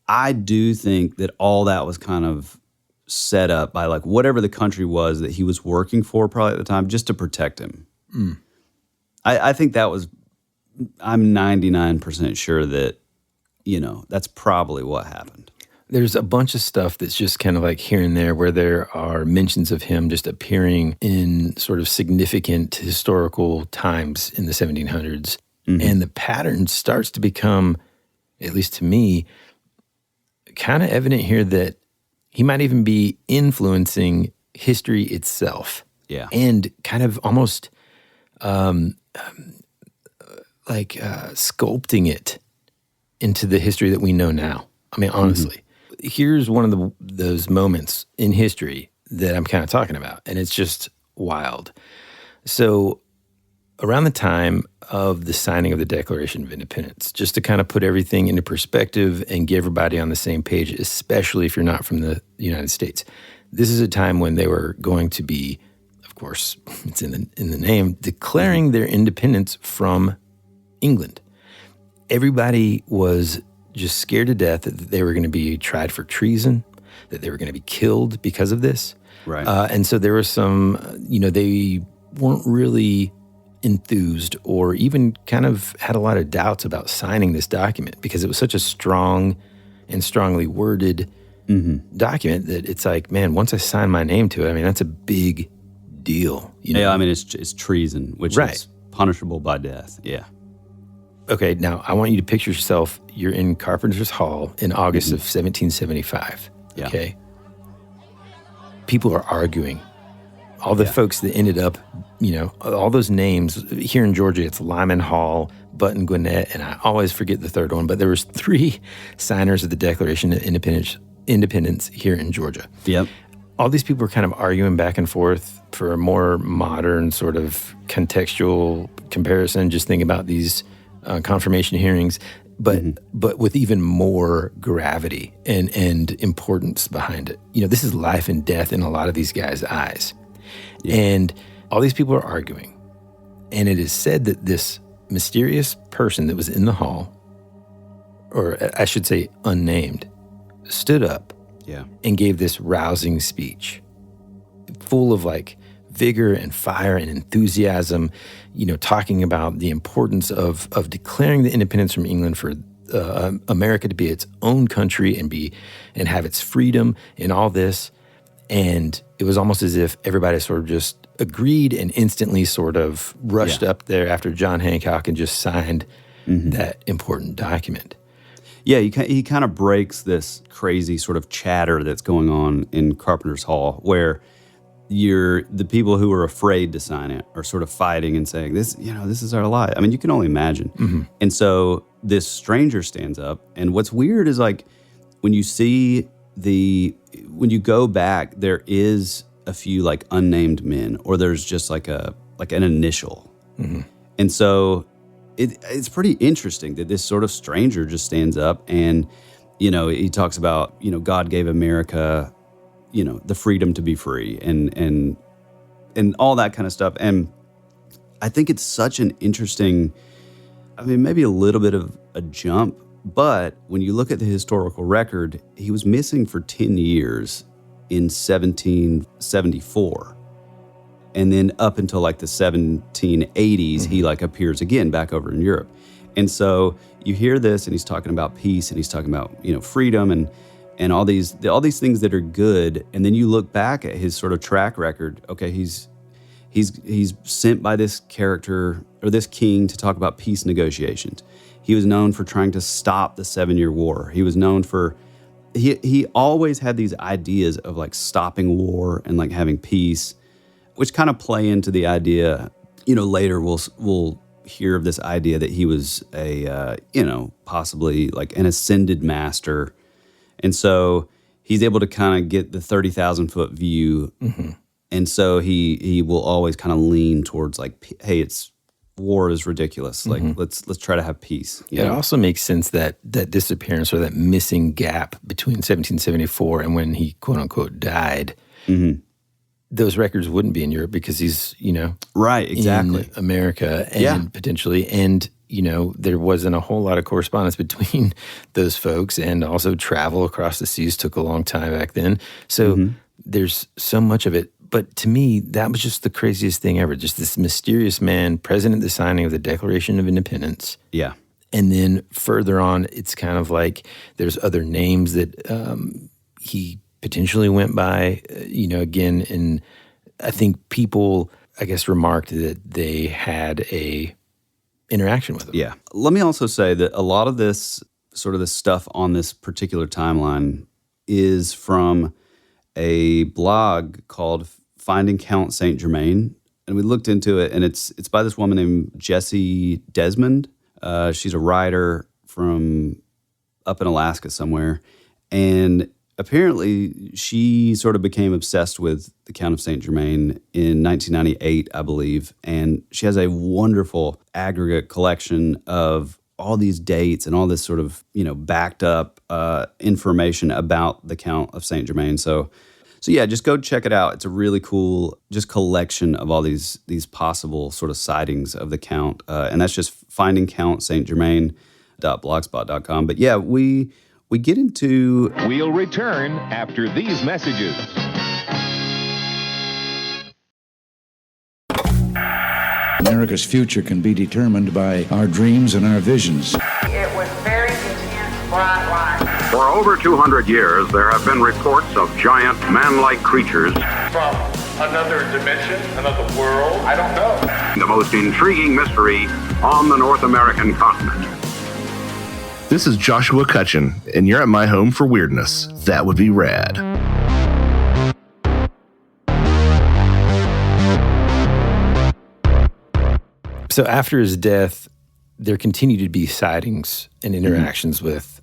A: I do think that all that was kind of set up by like whatever the country was that he was working for probably at the time, just to protect him. I think that was, I'm 99% sure that, that's probably what happened.
B: There's a bunch of stuff that's just kind of like here and there where there are mentions of him just appearing in sort of significant historical times in the 1700s. And the pattern starts to become, at least to me, kind of evident here that he might even be influencing history itself. Yeah. And kind of almost sculpting it into the history that we know now. I mean, honestly. Here's one of those moments in history that I'm kind of talking about, and it's just wild. So around the time of the signing of the Declaration of Independence, just to kind of put everything into perspective and get everybody on the same page, especially if you're not from the United States, this is a time when they were going to be, of course, it's in the name, declaring their independence from England. Everybody was just scared to death that they were going to be tried for treason, that they were going to be killed because of this. Right. And so there was some, they weren't really enthused or even kind of had a lot of doubts about signing this document because it was such a strong and strongly worded document that it's like, man, once I sign my name to it, I mean, that's a big deal.
A: Yeah, I mean, it's treason, which is punishable by death. Yeah.
B: Okay, now I want you to picture yourself, you're in Carpenter's Hall in August of 1775, okay? People are arguing. All the folks that ended up, all those names, here in Georgia, it's Lyman Hall, Button Gwinnett, and I always forget the third one, but there was 3 signers of the Declaration of Independence here in Georgia.
A: Yep.
B: All these people were kind of arguing back and forth for a more modern sort of contextual comparison. Just think about these confirmation hearings, but with even more gravity and importance behind it. This is life and death in a lot of these guys' eyes. Yeah. And all these people are arguing. And it is said that this mysterious person that was in the hall, or I should say unnamed, stood up and gave this rousing speech full of vigor and fire and enthusiasm, talking about the importance of declaring the independence from England for America to be its own country and have its freedom and all this. And it was almost as if everybody sort of just agreed and instantly sort of rushed up there after John Hancock and just signed that important document.
A: Yeah, he kind of breaks this crazy sort of chatter that's going on in Carpenter's Hall, where the people who are afraid to sign it are sort of fighting and saying, this is our life. I mean, you can only imagine. And so this stranger stands up, and what's weird is when you go back, there is a few unnamed men, or there's just an initial. And so it's pretty interesting that this sort of stranger just stands up and, he talks about, God gave America, the freedom to be free and all that kind of stuff. And I think it's such an interesting, maybe a little bit of a jump, but when you look at the historical record, he was missing for 10 years in 1774. And then up until the 1780s, he appears again back over in Europe. And so you hear this, and he's talking about peace, and he's talking about, freedom and all these things that are good. And then you look back at his sort of track record. Okay, he's sent by this character or this king to talk about peace negotiations. He was known for trying to stop the 7-Year War. He was known for he always had these ideas of stopping war and having peace, which kind of play into the idea. Later we'll hear of this idea that he was a possibly an ascended master. And so he's able to kind of get the 30,000-foot view. And so he will always kind of lean towards hey, war is ridiculous. Let's try to have peace.
B: It also makes sense that disappearance or that missing gap between 1774 and when he quote unquote died, those records wouldn't be in Europe because he's,
A: right, exactly,
B: in America and potentially, and there wasn't a whole lot of correspondence between those folks, and also travel across the seas took a long time back then. So there's so much of it. But to me, that was just the craziest thing ever. Just this mysterious man present at the signing of the Declaration of Independence. Yeah. And then further on, it's kind of there's other names that he potentially went by, again. And I think people, remarked that they had a interaction with him.
A: Yeah. Let me also say that a lot of this, sort of the stuff on this particular timeline is from a blog called Finding Count Saint Germain, and we looked into it, and it's by this woman named Jessie Desmond. She's a writer from up in Alaska somewhere, and apparently she sort of became obsessed with the Count of Saint Germain in 1998, I believe, and she has a wonderful aggregate collection of all these dates and all this sort of backed up information about the Count of Saint Germain. So yeah, just go check it out. It's a really cool just collection of all these possible sort of sightings of the Count. And that's just findingcountsaintgermain.blogspot.com. But yeah, we get into...
G: We'll return after these messages.
H: America's future can be determined by our dreams and our visions.
I: It was very intense, bright light.
E: For over 200 years, there have been reports of giant man-like creatures
I: From
J: Another dimension, another world, I don't know.
E: The most intriguing mystery on the North American continent.
K: This is Joshua Cutchin, and you're at my home for weirdness. That would be rad.
B: So after his death, there continued to be sightings and interactions with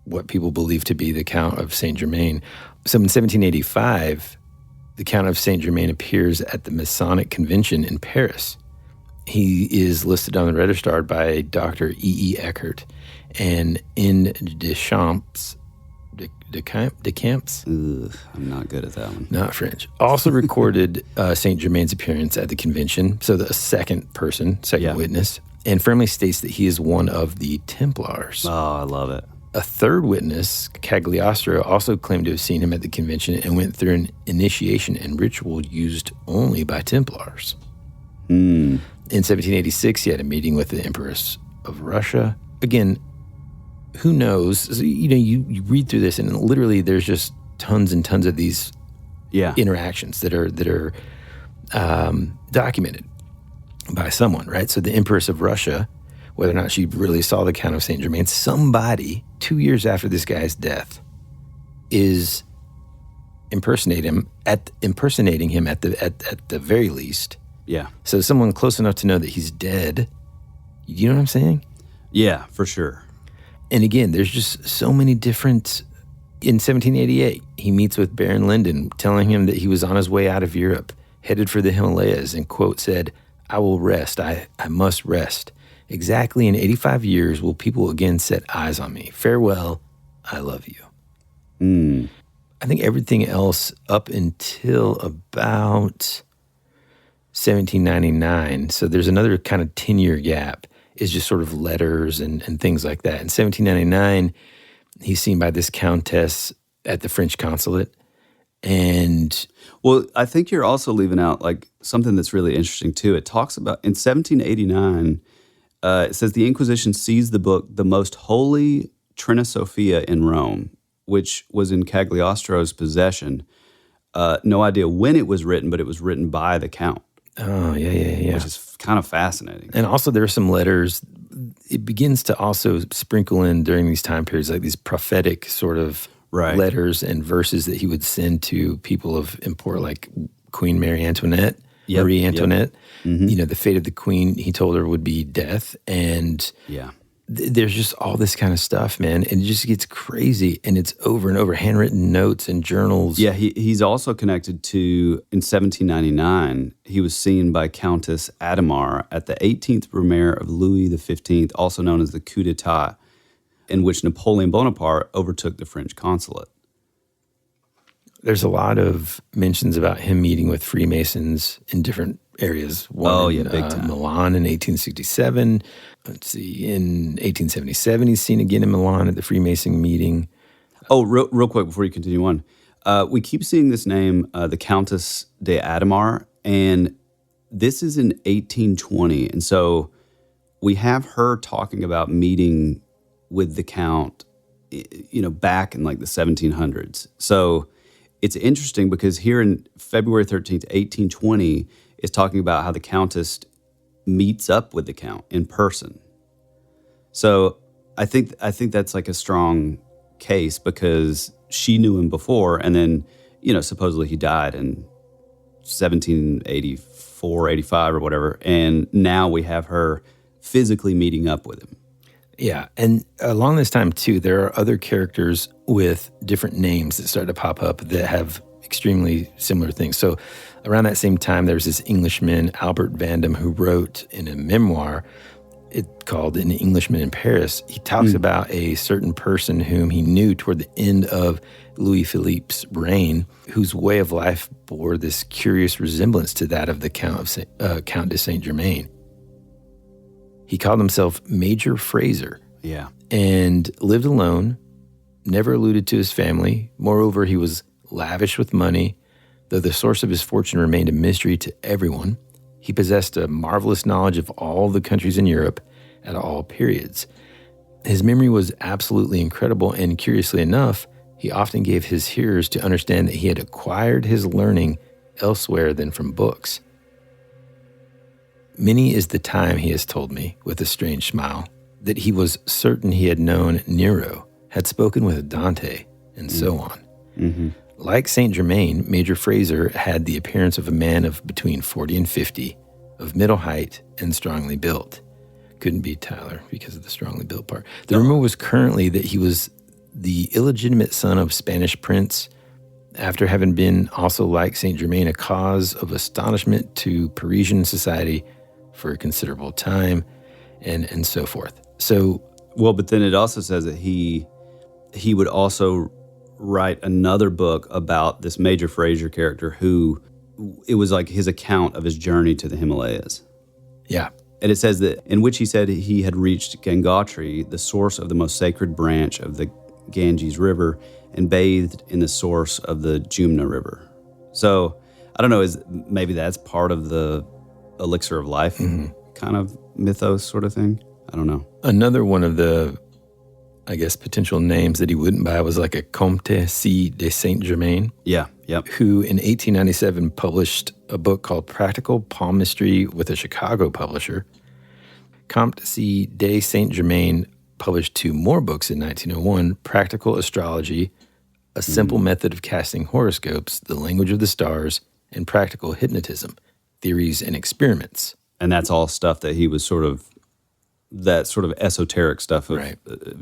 B: what people believe to be the Count of Saint Germain. So in 1785, the Count of Saint Germain appears at the Masonic Convention in Paris. He is listed on the register by Dr. E. E. Eckert and in Deschamps. Decamps?
A: I'm not good at that one.
B: Not French. Also recorded Saint Germain's appearance at the convention, so the second witness, and firmly states that he is one of the Templars.
A: Oh, I love it.
B: A third witness, Cagliostro, also claimed to have seen him at the convention and went through an initiation and ritual used only by Templars. In 1786, he had a meeting with the Empress of Russia. Again, who knows? So, you read through this, and literally there's just tons and tons of these interactions that are documented by someone, right? So the Empress of Russia, whether or not she really saw the Count of Saint Germain, somebody 2 years after this guy's death is impersonating him at the very least.
A: Yeah.
B: So someone close enough to know that he's dead. You know what I'm saying?
A: Yeah, for sure.
B: And again, there's just so many different. In 1788, he meets with Baron Lyndon, telling him that he was on his way out of Europe, headed for the Himalayas, and, quote, said, "I will rest. I must rest. Exactly in 85 years will people again set eyes on me. Farewell. I love you." I think everything else up until about 1799, so there's another kind of 10-year gap, is just sort of letters and things like that. In 1799, he's seen by this countess at the French consulate. And
A: well, I think you're also leaving out like something that's really interesting too. It talks about in 1789, it says the Inquisition seized the book, The Most Holy Trina Sophia in Rome, which was in Cagliostro's possession. No idea when it was written, but it was written by the Count.
B: Oh, yeah.
A: Which is kind of fascinating.
B: And also there are some letters. It begins to also sprinkle in during these time periods, like these prophetic sort of letters and verses that he would send to people of import, like Queen Marie Antoinette, Marie Antoinette. The fate of the queen, he told her, would be death. And there's just all this kind of stuff, man. And it just gets crazy. And it's over and over, handwritten notes and journals.
A: Yeah, he's also connected to, in 1799, he was seen by Countess Adhemar at the 18th Brumaire of Louis XV, also known as the coup d'etat, in which Napoleon Bonaparte overtook the French consulate.
B: There's a lot of mentions about him meeting with Freemasons in different areas. One
A: big time.
B: Milan in 1867. Let's see, in 1877, he's seen again in Milan at the Freemason meeting.
A: Oh, real quick before you continue on. We keep seeing this name, the Countess de Adhemar, and this is in 1820. And so we have her talking about meeting with the Count, back in like the 1700s. So it's interesting because here in February 13th, 1820, is talking about how the Countess meets up with the Count in person. So I think that's like a strong case because she knew him before, and then, supposedly he died in 1784, 85 or whatever, and now we have her physically meeting up with him.
B: Yeah, and along this time, too, there are other characters with different names that start to pop up that have extremely similar things. So around that same time, there was this Englishman, Albert Vandam, who wrote in a memoir called An Englishman in Paris. He talks about a certain person whom he knew toward the end of Louis Philippe's reign, whose way of life bore this curious resemblance to that of the Count de Saint Germain. He called himself Major Fraser.
A: Yeah.
B: And lived alone, never alluded to his family. Moreover, he was lavish with money, though the source of his fortune remained a mystery to everyone. He possessed a marvelous knowledge of all the countries in Europe at all periods. His memory was absolutely incredible, and curiously enough, he often gave his hearers to understand that he had acquired his learning elsewhere than from books. Many is the time, he has told me, with a strange smile, that he was certain he had known Nero, had spoken with Dante, and so on.
A: Mm-hmm.
B: Like Saint Germain, Major Fraser had the appearance of a man of between 40 and 50, of middle height and strongly built. Couldn't be Tyler because of the strongly built part. The rumor was currently that he was the illegitimate son of Spanish prince, after having been also, like Saint Germain, a cause of astonishment to Parisian society for a considerable time, and so forth. So,
A: well, but then it also says that he would also write another book about this Major Fraser character who, it was like his account of his journey to the Himalayas.
B: Yeah.
A: And it says that, in which he said he had reached Gangotri, the source of the most sacred branch of the Ganges River, and bathed in the source of the Jumna River. So, I don't know, maybe that's part of the elixir of life kind of mythos sort of thing? I don't know.
B: Another one of the, I guess, potential names that he wouldn't buy was like a Comte de Saint Germain.
A: Yeah, yep.
B: Who in 1897 published a book called Practical Palmistry with a Chicago publisher. Comte de Saint Germain published 2 more books in 1901, Practical Astrology, A Simple Method of Casting Horoscopes, The Language of the Stars, and Practical Hypnotism, Theories and Experiments.
A: And that's all stuff that he was that sort of esoteric stuff of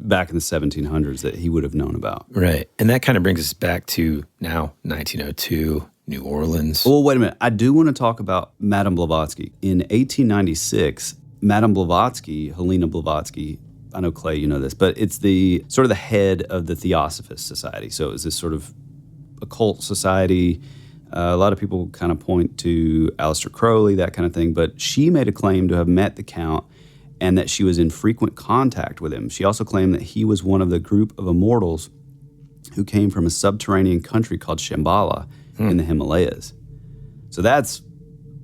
A: back in the 1700s that he would have known about.
B: Right. And that kind of brings us back to now 1902, New Orleans.
A: Well, wait a minute. I do want to talk about Madame Blavatsky. In 1896, Madame Blavatsky, Helena Blavatsky, I know, Clay, you know this, but it's the sort of the head of the Theosophist Society. So it was this sort of occult society. A lot of people kind of point to Aleister Crowley, that kind of thing, but she made a claim to have met the Count and that she was in frequent contact with him. She also claimed that he was one of the group of immortals who came from a subterranean country called Shambhala in the Himalayas. So that's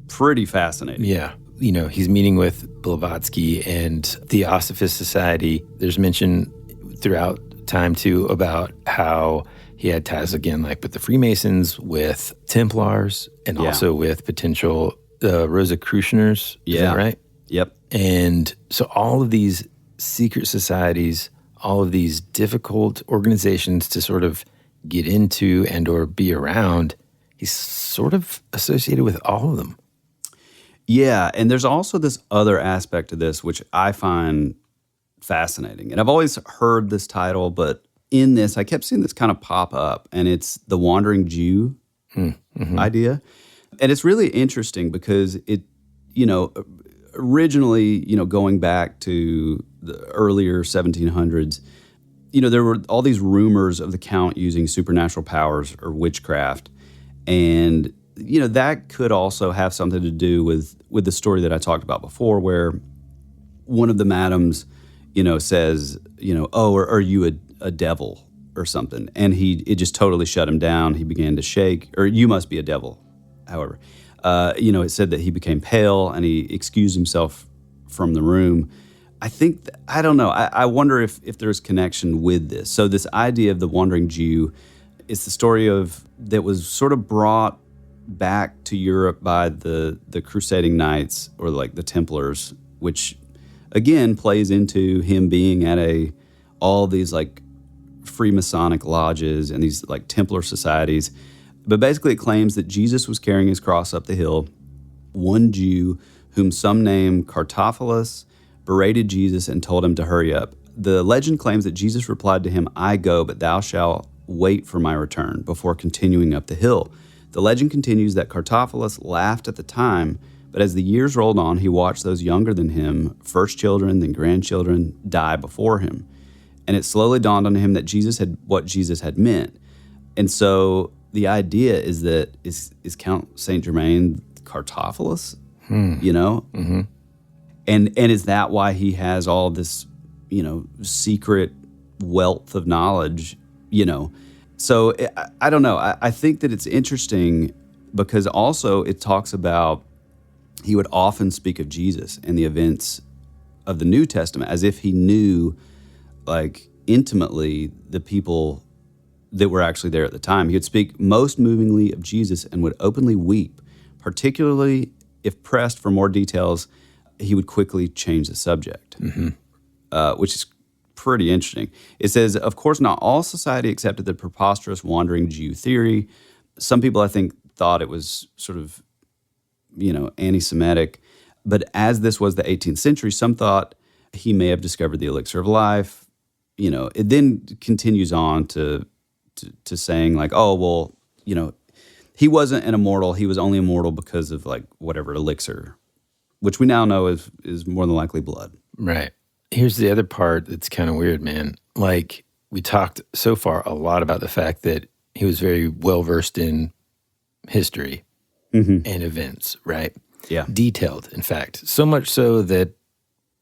A: pretty fascinating.
B: Yeah. You know, he's meeting with Blavatsky and Theosophist Society. There's mention throughout time, too, about how he had ties, again, like with the Freemasons, with Templars, and also with potential Rosicrucianers. Is that right?
A: Yep.
B: And so all of these secret societies, all of these difficult organizations to sort of get into and or be around, he's sort of associated with all of them.
A: Yeah, and there's also this other aspect to this, which I find fascinating. And I've always heard this title, but in this, I kept seeing this kind of pop up, and it's the Wandering Jew idea. And it's really interesting because it, originally, going back to the earlier 1700s, there were all these rumors of the Count using supernatural powers or witchcraft. And, that could also have something to do with the story that I talked about before, where one of the madams, says, oh, are you a devil or something? And it just totally shut him down. He began to shake, or you must be a devil, however. It said that he became pale and he excused himself from the room. I think, I don't know, I wonder if there's connection with this. So this idea of the Wandering Jew is the story that was sort of brought back to Europe by the Crusading Knights, or like the Templars, which again plays into him being at all these like Freemasonic lodges and these like Templar societies. But basically it claims that Jesus was carrying his cross up the hill. One Jew, whom some name Cartaphilus, berated Jesus and told him to hurry up. The legend claims that Jesus replied to him, "I go, but thou shalt wait for my return," before continuing up the hill. The legend continues that Cartaphilus laughed at the time, but as the years rolled on, he watched those younger than him, first children, then grandchildren, die before him. And it slowly dawned on him that what Jesus had meant. And so the idea is that is Count Saint Germain Cartaphilus, And is that why he has all this, secret wealth of knowledge, So I don't know. I think that it's interesting because also it talks about he would often speak of Jesus and the events of the New Testament as if he knew, like, intimately the people that were actually there at the time. He would speak most movingly of Jesus and would openly weep, particularly if pressed for more details. He would quickly change the subject, which is pretty interesting. It says, of course, not all society accepted the preposterous wandering Jew theory. Some people, I think, thought it was sort of, anti-Semitic. But as this was the 18th century, some thought he may have discovered the elixir of life. It then continues on to saying like, oh, well, he wasn't an immortal. He was only immortal because of like whatever elixir, which we now know is more than likely blood.
B: Right. Here's the other part that's kind of weird, man. Like, we talked so far a lot about the fact that he was very well-versed in history and events, right?
A: Yeah.
B: Detailed, in fact. So much so that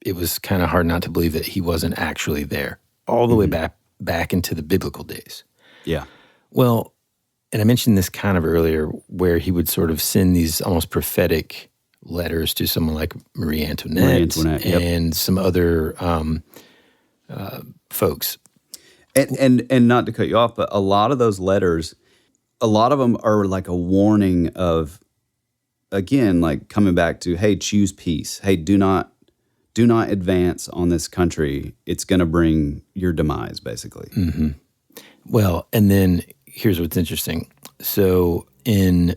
B: it was kind of hard not to believe that he wasn't actually there, all the way back into the biblical days.
A: Yeah.
B: Well, and I mentioned this kind of earlier, where he would sort of send these almost prophetic letters to someone like Marie Antoinette and some other folks.
A: And not to cut you off, but a lot of those letters, a lot of them are like a warning of, again, like coming back to, hey, choose peace. Hey, do not advance on this country. It's going to bring your demise, basically.
B: Mm-hmm. Well, and then here's what's interesting. So in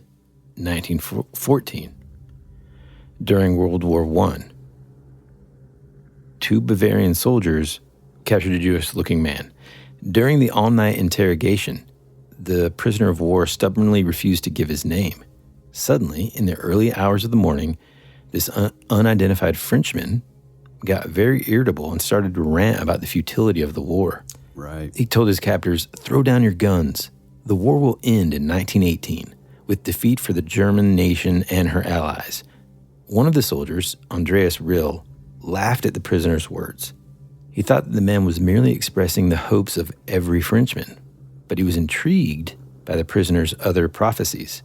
B: 1914, during World War I, 2 Bavarian soldiers captured a Jewish-looking man. During the all-night interrogation, the prisoner of war stubbornly refused to give his name. Suddenly, in the early hours of the morning, this unidentified Frenchman got very irritable and started to rant about the futility of the war.
A: Right.
B: He told his captors, "Throw down your guns. The war will end in 1918 with defeat for the German nation and her allies." One of the soldiers, Andreas Rill, laughed at the prisoner's words. He thought that the man was merely expressing the hopes of every Frenchman, but he was intrigued by the prisoner's other prophecies.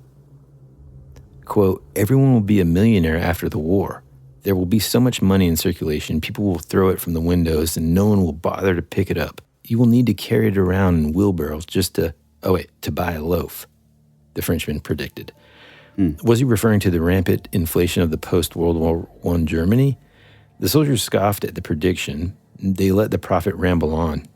B: Quote, "Everyone will be a millionaire after the war. There will be so much money in circulation, people will throw it from the windows and no one will bother to pick it up. You will need to carry it around in wheelbarrows just to buy a loaf," the Frenchman predicted. Was he referring to the rampant inflation of the post-World War I Germany? The soldiers scoffed at the prediction. They let the prophet ramble on.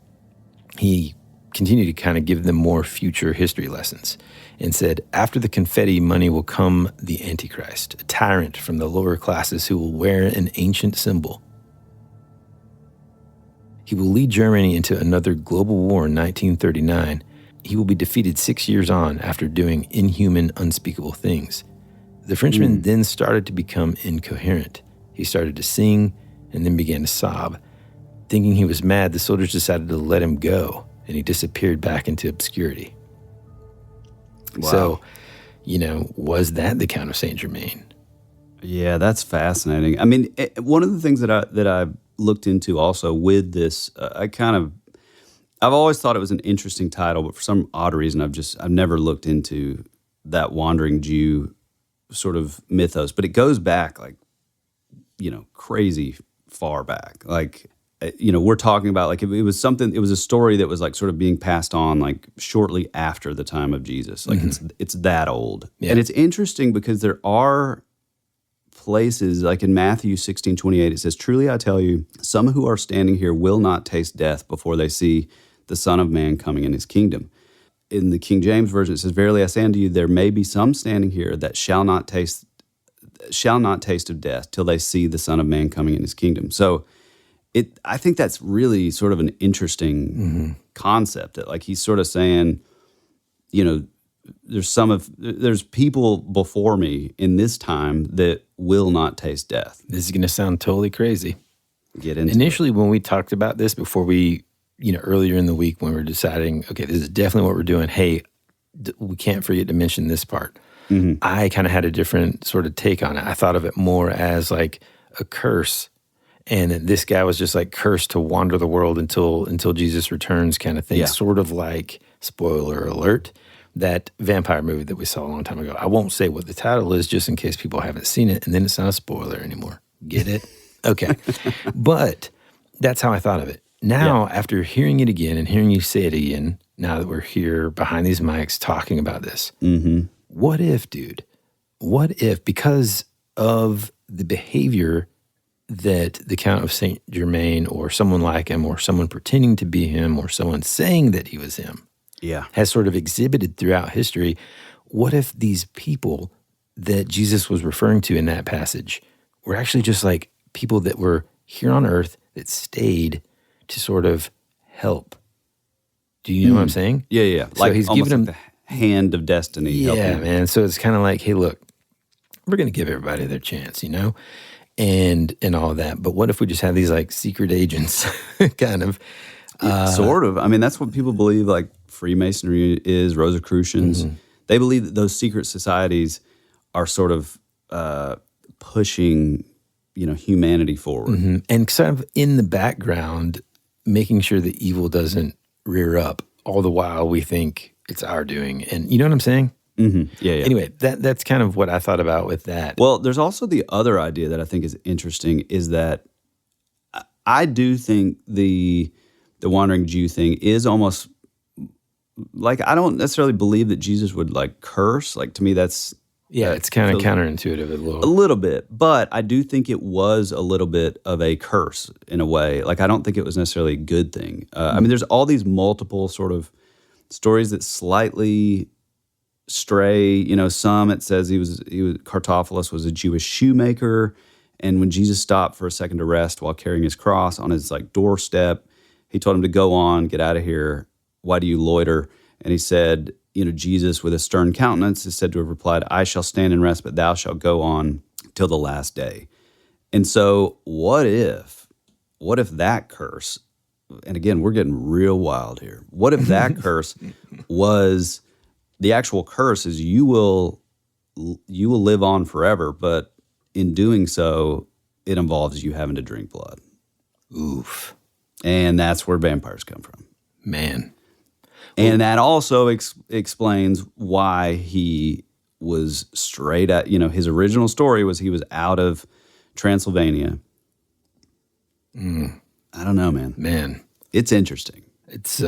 B: He continued to kind of give them more future history lessons and said, "After the confetti money will come the Antichrist, a tyrant from the lower classes who will wear an ancient symbol. He will lead Germany into another global war in 1939. He will be defeated 6 years on after doing inhuman, unspeakable things." The Frenchman then started to become incoherent. He started to sing and then began to sob. Thinking he was mad, the soldiers decided to let him go, and he disappeared back into obscurity.
A: Wow.
B: So, was that the Count of Saint Germain?
A: Yeah, that's fascinating. I mean, one of the things that I looked into also with this, I've always thought it was an interesting title, but for some odd reason, I've never looked into that wandering Jew sort of mythos. But it goes back crazy far back. We're talking about like it was a story that was like sort of being passed on like shortly after the time of Jesus. Like it's that old. Yeah. And it's interesting because there are places like in Matthew 16:28, it says, "Truly I tell you, some who are standing here will not taste death before they see the Son of Man coming in his kingdom." In the King James Version, it says, "Verily I say unto you, there may be some standing here that shall not taste of death till they see the Son of Man coming in his kingdom." So I think that's really sort of an interesting concept. That like he's sort of saying, there's people before me in this time that will not taste death.
B: This is going to sound totally crazy.
A: Get into
B: Initially, when we talked about this before we, earlier in the week when we were deciding, okay, this is definitely what we're doing. Hey, we can't forget to mention this part. I kind of had a different sort of take on it. I thought of it more as like a curse. And this guy was just like cursed to wander the world until Jesus returns kind of thing. Yeah. Sort of like, spoiler alert, that vampire movie that we saw a long time ago. I won't say what the title is just in case people haven't seen it, and then it's not a spoiler anymore. Get it? Okay. But that's how I thought of it. Now, after hearing it again and hearing you say it again, now that we're here behind these mics talking about this.
A: Mm-hmm.
B: What if, dude? What if, because of the behavior that the Count of Saint Germain or someone like him or someone pretending to be him or someone saying that he was him has sort of exhibited throughout history, what if these people that Jesus was referring to in that passage were actually just like people that were here on earth that stayed to sort of help? Do you know what I'm saying?
A: Yeah, yeah.
B: So he's
A: almost
B: giving
A: like the hand of destiny.
B: Yeah, man. So it's kind of like, hey, look, we're going to give everybody their chance, you know, and all of that. But what if we just have these like secret agents kind of?
A: Sort of. I mean, that's what people believe, like Freemasonry is, Rosicrucians.
B: Mm-hmm.
A: They believe that those secret societies are sort of pushing, humanity forward.
B: Mm-hmm. And sort of in the background, making sure that evil doesn't rear up, all the while we think it's our doing. And you know what I'm saying?
A: Mm-hmm. Yeah, yeah.
B: Anyway, that's kind of what I thought about with that.
A: Well, there's also the other idea that I think is interesting is that I do think the wandering Jew thing is almost like, I don't necessarily believe that Jesus would like curse. Like, to me, that's...
B: Yeah, it's kind of counterintuitive a little.
A: A little bit, but I do think it was a little bit of a curse in a way. Like, I don't think it was necessarily a good thing. I mean, there's all these multiple sort of stories that slightly stray. Some it says he was Cartophilus was a Jewish shoemaker, and when Jesus stopped for a second to rest while carrying his cross on his like doorstep, he told him to go on, get out of here. Why do you loiter? And he said, Jesus with a stern countenance is said to have replied, I shall stand and rest, but thou shalt go on till the last day. And so what if that curse, and again, we're getting real wild here. What if that curse was, the actual curse is you will live on forever, but in doing so, it involves you having to drink blood.
B: Oof.
A: And that's where vampires come from.
B: Man.
A: And that also explains why he was straight at, his original story was he was out of Transylvania. I don't know, man.
B: Man.
A: It's interesting.
B: It's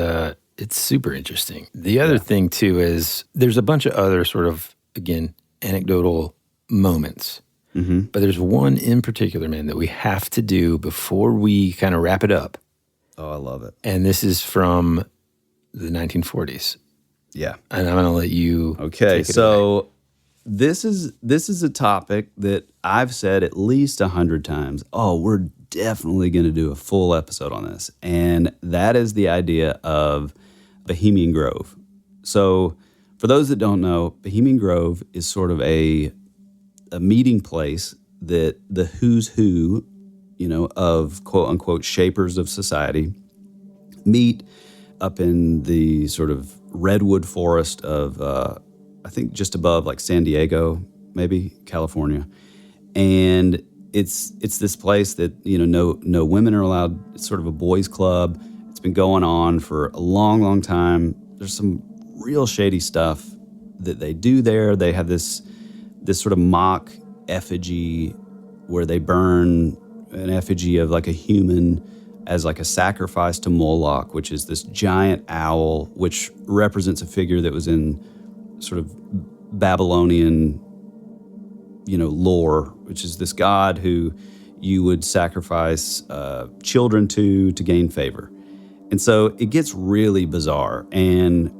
B: super interesting. The other thing, too, is there's a bunch of other sort of, again, anecdotal moments.
A: Mm-hmm.
B: But there's one in particular, man, that we have to do before we kind of wrap it up.
A: Oh, I love it.
B: And this is from the 1940s.
A: Yeah.
B: And I'm going to let you
A: Okay,
B: take it
A: so
B: away.
A: this is a topic that I've said at least 100 times. Oh, we're definitely going to do a full episode on this. And that is the idea of Bohemian Grove. So for those that don't know, Bohemian Grove is sort of a meeting place that the who's who, of quote unquote shapers of society meet up in the sort of redwood forest of, I think just above like San Diego, maybe California. And it's this place that, no women are allowed. It's sort of a boys' club. It's been going on for a long, long time. There's some real shady stuff that they do there. They have this sort of mock effigy where they burn an effigy of like a human as like a sacrifice to Moloch, which is this giant owl, which represents a figure that was in sort of Babylonian, lore, which is this god who you would sacrifice children to gain favor. And so it gets really bizarre. And,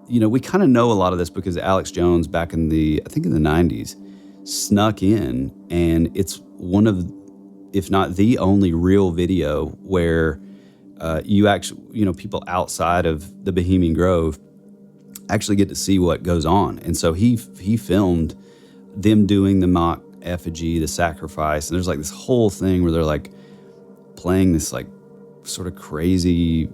A: we kind of know a lot of this because Alex Jones back in the 90s snuck in, and it's one of, if not the only real video where you actually, people outside of the Bohemian Grove actually get to see what goes on. And so he filmed them doing the mock effigy, the sacrifice, and there's like this whole thing where they're like playing this like sort of crazy.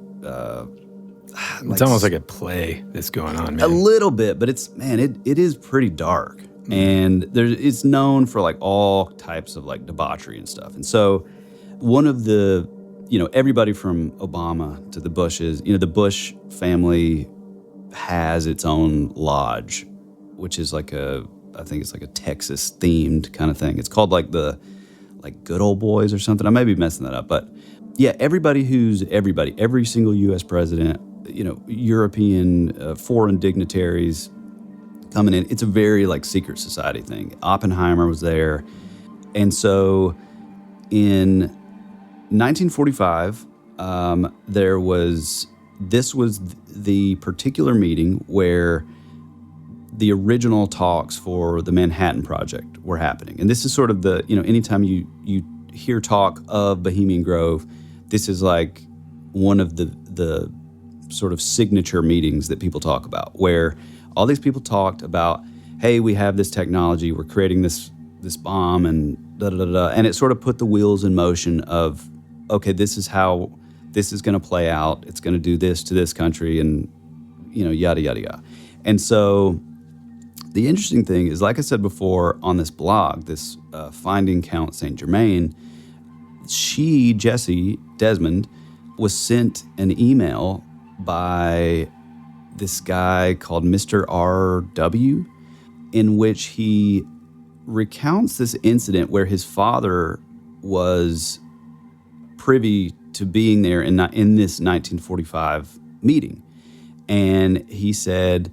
B: It's almost like a play that's going on, man.
A: A little bit, but it is pretty dark. And it's known for like all types of like debauchery and stuff. And so one of the, everybody from Obama to the Bushes, the Bush family has its own lodge, which is like I think it's like a Texas themed kind of thing. It's called like Good Old Boys or something. I may be messing that up, but yeah, every single U.S. president, European foreign dignitaries coming in. It's a very like secret society thing. Oppenheimer was there. And so in 1945, this was the particular meeting where the original talks for the Manhattan Project were happening. And this is sort of the, anytime you hear talk of Bohemian Grove, this is like one of the sort of signature meetings that people talk about, where all these people talked about, hey, we have this technology, we're creating this bomb, and da-da-da-da. And it sort of put the wheels in motion of, okay, this is how this is going to play out. It's going to do this to this country and, yada, yada, yada. And so the interesting thing is, like I said before on this blog, this Finding Count Saint Germain, Jessie Desmond, was sent an email by this guy called Mr. R.W., in which he recounts this incident where his father was privy to being there in this 1945 meeting. And he said,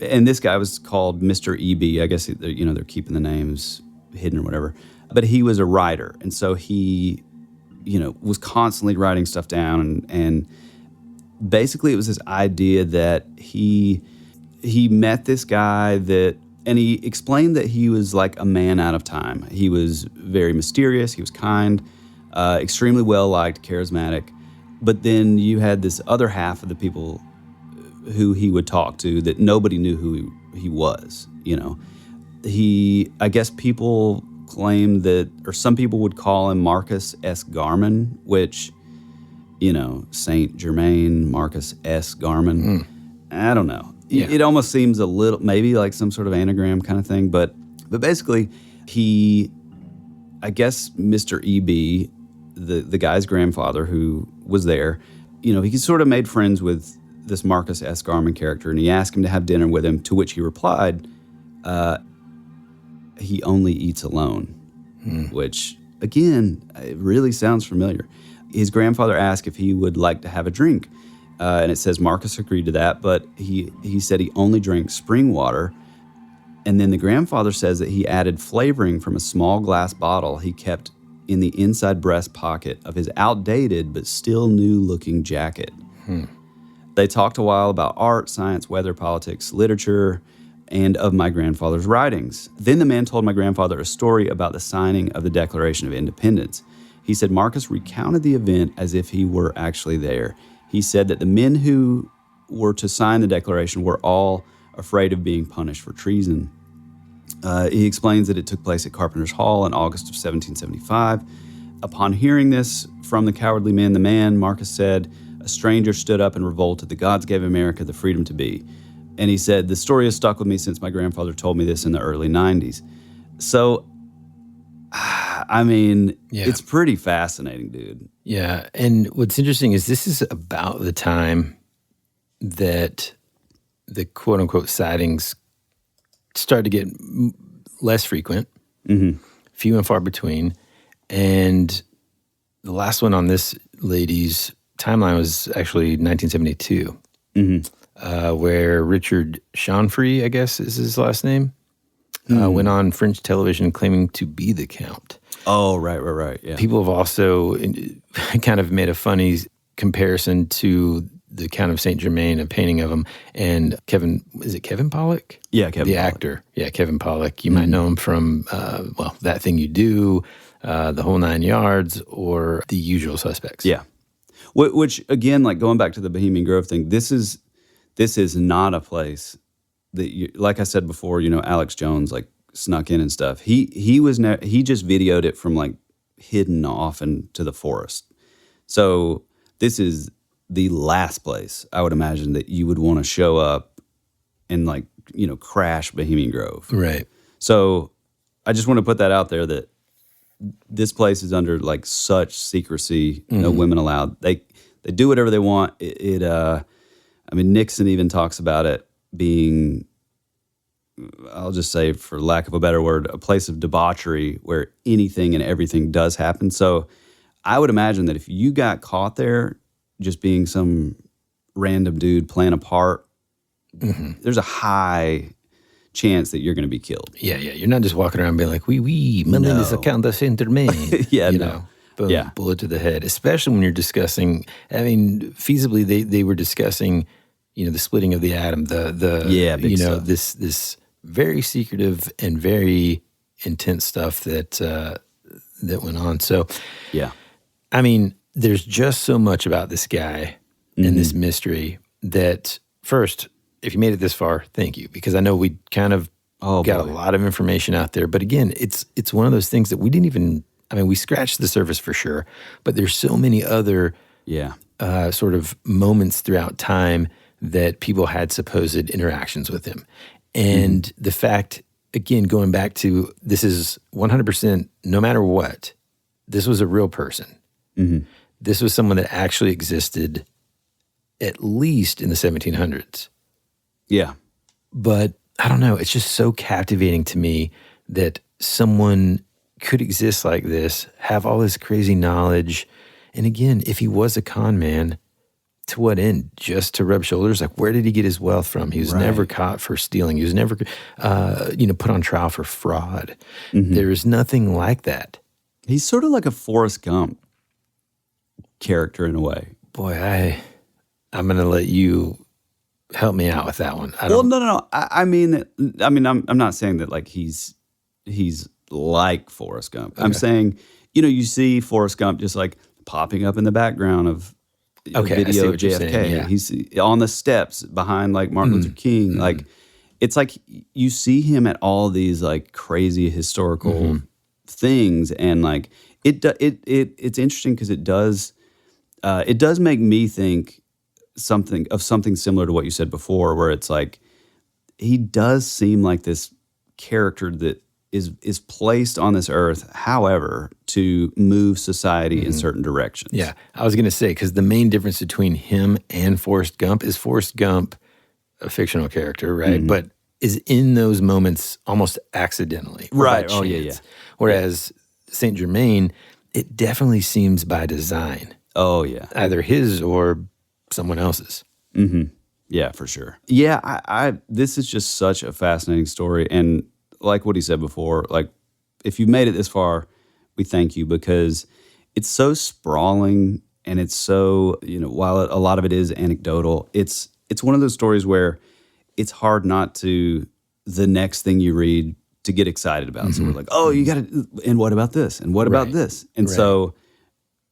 A: and this guy was called Mr. E.B. I guess, they're keeping the names hidden or whatever. But he was a writer. And so he, was constantly writing stuff down. And basically it was this idea that he met this guy and he explained that he was like a man out of time. He was very mysterious. He was kind, extremely well-liked, charismatic. But then you had this other half of the people who he would talk to that nobody knew who he was, I guess people claim that, or some people would call him Marcus S. Garman, which, Saint Germain, Marcus S. Garman. I don't know. Yeah. It almost seems a little, maybe like some sort of anagram kind of thing. But basically, I guess Mr. E.B., the guy's grandfather who was there, he sort of made friends with this Marcus S. Garman character, and he asked him to have dinner with him, to which he replied, he only eats alone, which, again, it really sounds familiar. His grandfather asked if he would like to have a drink, and it says Marcus agreed to that, but he said he only drank spring water. And then the grandfather says that he added flavoring from a small glass bottle he kept in the inside breast pocket of his outdated but still new-looking jacket. They talked a while about art, science, weather, politics, literature, and of my grandfather's writings. Then the man told my grandfather a story about the signing of the Declaration of Independence. He said Marcus recounted the event as if he were actually there. He said that the men who were to sign the Declaration were all afraid of being punished for treason. He explains that it took place at Carpenter's Hall in August of 1775. Upon hearing this from the cowardly men, the man, Marcus said, a stranger stood up and revolted. The gods gave America the freedom to be. And he said, the story has stuck with me since my grandfather told me this in the early 90s. So, It's pretty fascinating, dude.
B: Yeah. And what's interesting is this is about the time that the quote unquote sightings started to get less frequent, few and far between. And the last one on this lady's timeline was actually 1972, where Richard Chanfrey, I guess is his last name, went on French television claiming to be the Count.
A: Oh, right, yeah.
B: People have also kind of made a funny comparison to the Count of Saint Germain, a painting of him, and Kevin Pollak?
A: Yeah, Kevin
B: the
A: Pollak.
B: Actor. Yeah, Kevin Pollak. You might know him from, That Thing You Do, The Whole Nine Yards, or The Usual Suspects.
A: Yeah. Which, again, like going back to the Bohemian Grove thing, this is not a place that, like I said before, Alex Jones like snuck in and stuff. He just videoed it from like hidden off into the forest. So this is the last place I would imagine that you would want to show up and like, crash Bohemian Grove.
B: Right.
A: So I just want to put that out there that this place is under like such secrecy, no women allowed. They do whatever they want. Nixon even talks about it being, I'll just say for lack of a better word, a place of debauchery where anything and everything does happen. So I would imagine that if you got caught there just being some random dude playing a part, there's a high chance that you're going to be killed.
B: Yeah. You're not just walking around being like, oui, my name is the Count of Saint Germain. Boom, bullet to the head, especially when you're discussing, I mean, feasibly, they were discussing, the splitting of the atom, big stuff. This very secretive and very intense stuff that went on. So,
A: yeah.
B: I mean, there's just so much about this guy and this mystery that, first, if you made it this far, thank you, because I know we kind of got a lot of information out there. But again, it's one of those things that we didn't even, we scratched the surface for sure, but there's so many other sort of moments throughout time that people had supposed interactions with him. And the fact, again, going back to this is 100%, no matter what, this was a real person. This was someone that actually existed at least in the 1700s.
A: Yeah.
B: But I don't know, it's just so captivating to me that someone could exist like this, have all this crazy knowledge. And again, if he was a con man, to what end? Just to rub shoulders? Like, where did he get his wealth from? He was never caught for stealing. He was never, put on trial for fraud. There is nothing like that.
A: He's sort of like a Forrest Gump character in a way.
B: Boy, I'm going to let you help me out with that one.
A: No. I'm not saying that like he's like Forrest Gump. Okay. I'm saying, you see Forrest Gump just like popping up in the background of a video of JFK. Saying, yeah. He's on the steps behind like Martin Luther King. Like, it's like you see him at all these like crazy historical things, and like it's interesting because it does make me think something similar to what you said before, where it's like he does seem like this character that is placed on this earth, however, to move society in certain directions.
B: Yeah, I was going to say, because the main difference between him and Forrest Gump is Forrest Gump, a fictional character, right? But is in those moments almost accidentally.
A: Right, oh yeah.
B: Whereas Saint Germain, it definitely seems by design.
A: Oh yeah.
B: Either his or someone else's.
A: Yeah, for sure. Yeah, I this is just such a fascinating story, and like what he said before, like if you've made it this far, we thank you, because it's so sprawling and it's so, while a lot of it is anecdotal, it's one of those stories where it's hard not to, the next thing you read, to get excited about. So we're like, oh, you got to, and what about this? And what about this? And so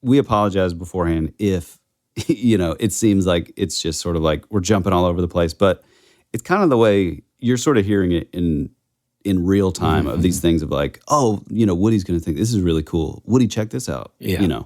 A: we apologize beforehand if, it seems like it's just sort of like we're jumping all over the place, but it's kind of the way you're sort of hearing it in real time of these things of like, oh, Woody's going to think this is really cool. Woody, check this out.
B: Yeah.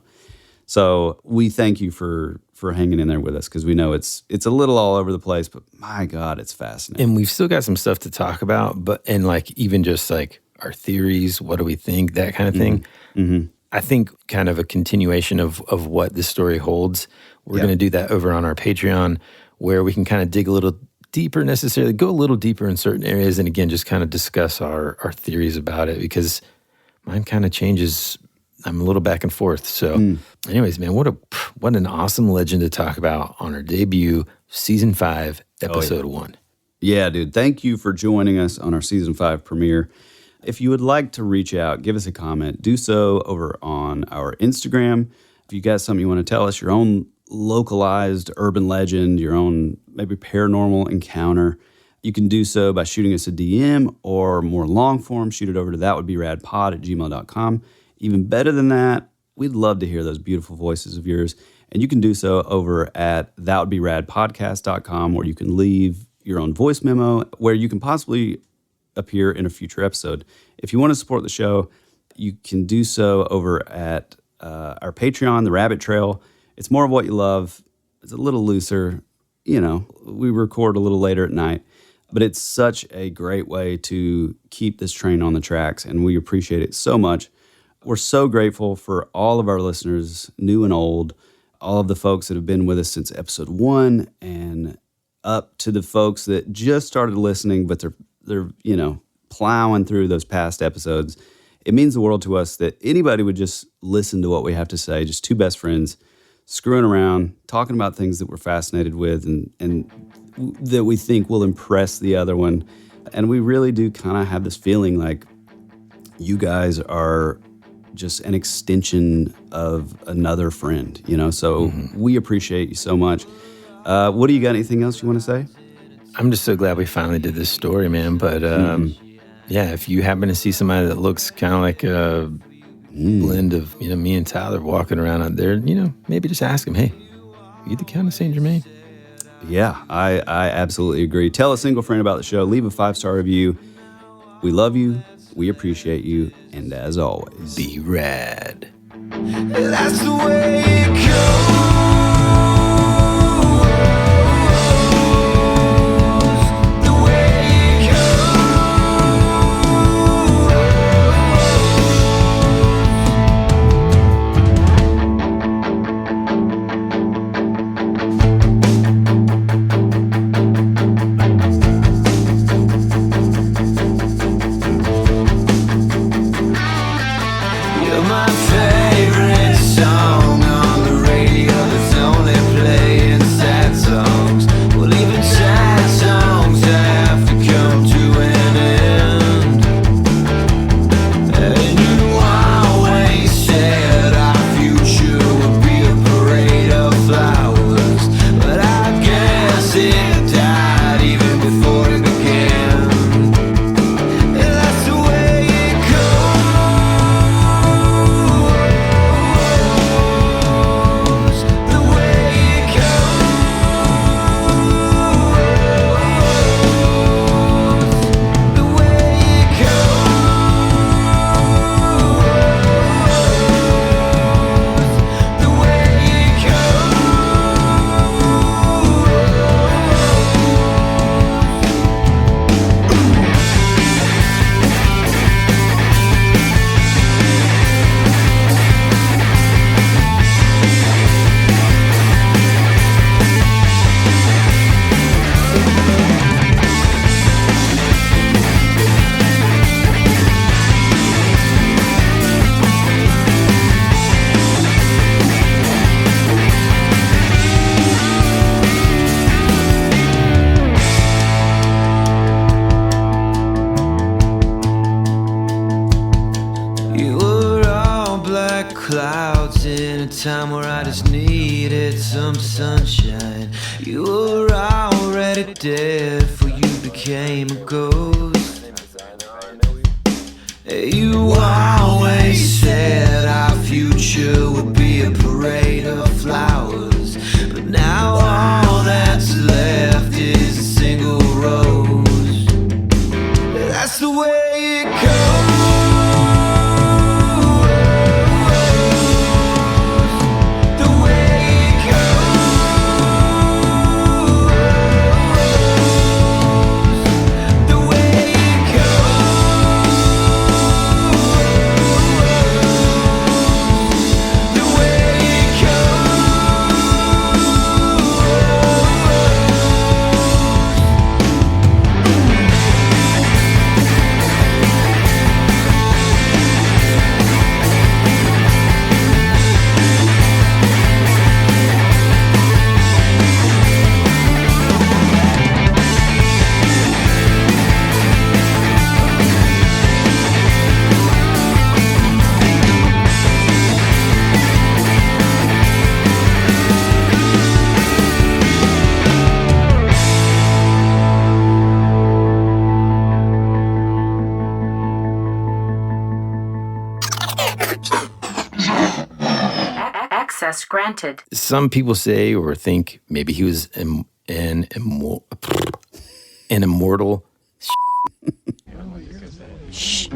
A: So we thank you for hanging in there with us, because we know it's a little all over the place, but my God, it's fascinating.
B: And we've still got some stuff to talk about, and like even just like our theories, what do we think, that kind of thing. I think kind of a continuation of what this story holds. We're going to do that over on our Patreon, where we can kind of dig a little deeper, necessarily go a little deeper in certain areas, and again, just kind of discuss our theories about it, because mine kind of changes. I'm a little back and forth. So anyways, man, what an awesome legend to talk about on our debut, Season 5, Episode 1.
A: Yeah, dude. Thank you for joining us on our Season 5 premiere. If you would like to reach out, give us a comment, do so over on our Instagram. If you got something you want to tell us, your own localized urban legend, your own maybe paranormal encounter, you can do so by shooting us a DM, or more long form, shoot it over to thatwouldberadpod@gmail.com. Even better than that, we'd love to hear those beautiful voices of yours. And you can do so over at thatwouldberadpodcast.com, where you can leave your own voice memo where you can possibly appear in a future episode. If you want to support the show, you can do so over at our Patreon, The Rabbit Trail. It's more of what you love. It's a little looser. We record a little later at night, but it's such a great way to keep this train on the tracks, and we appreciate it so much. We're so grateful for all of our listeners, new and old, all of the folks that have been with us since episode 1, and up to the folks that just started listening, but they're plowing through those past episodes. It means the world to us that anybody would just listen to what we have to say, just two best friends screwing around, talking about things that we're fascinated with and that we think will impress the other one. And we really do kind of have this feeling like you guys are just an extension of another friend, So we appreciate you so much. What do you got? Anything else you want to say?
B: I'm just so glad we finally did this story, man. But yeah, if you happen to see somebody that looks kind of like a blend of me and Tyler walking around out there, maybe just ask him, hey, are you the Count of Saint Germain?
A: Yeah, I absolutely agree. Tell a single friend about the show. Leave a 5-star review. We love you. We appreciate you. And as always,
B: be rad.
C: That's the way it goes. Clouds in a time where I just needed some sunshine. You were already dead before you became a ghost. You always said our future would be a parade of flowers, but now all that's left is a single rose. That's the way it goes.
D: Access granted.
B: Some people say or think maybe he was an immortal.
D: Shh.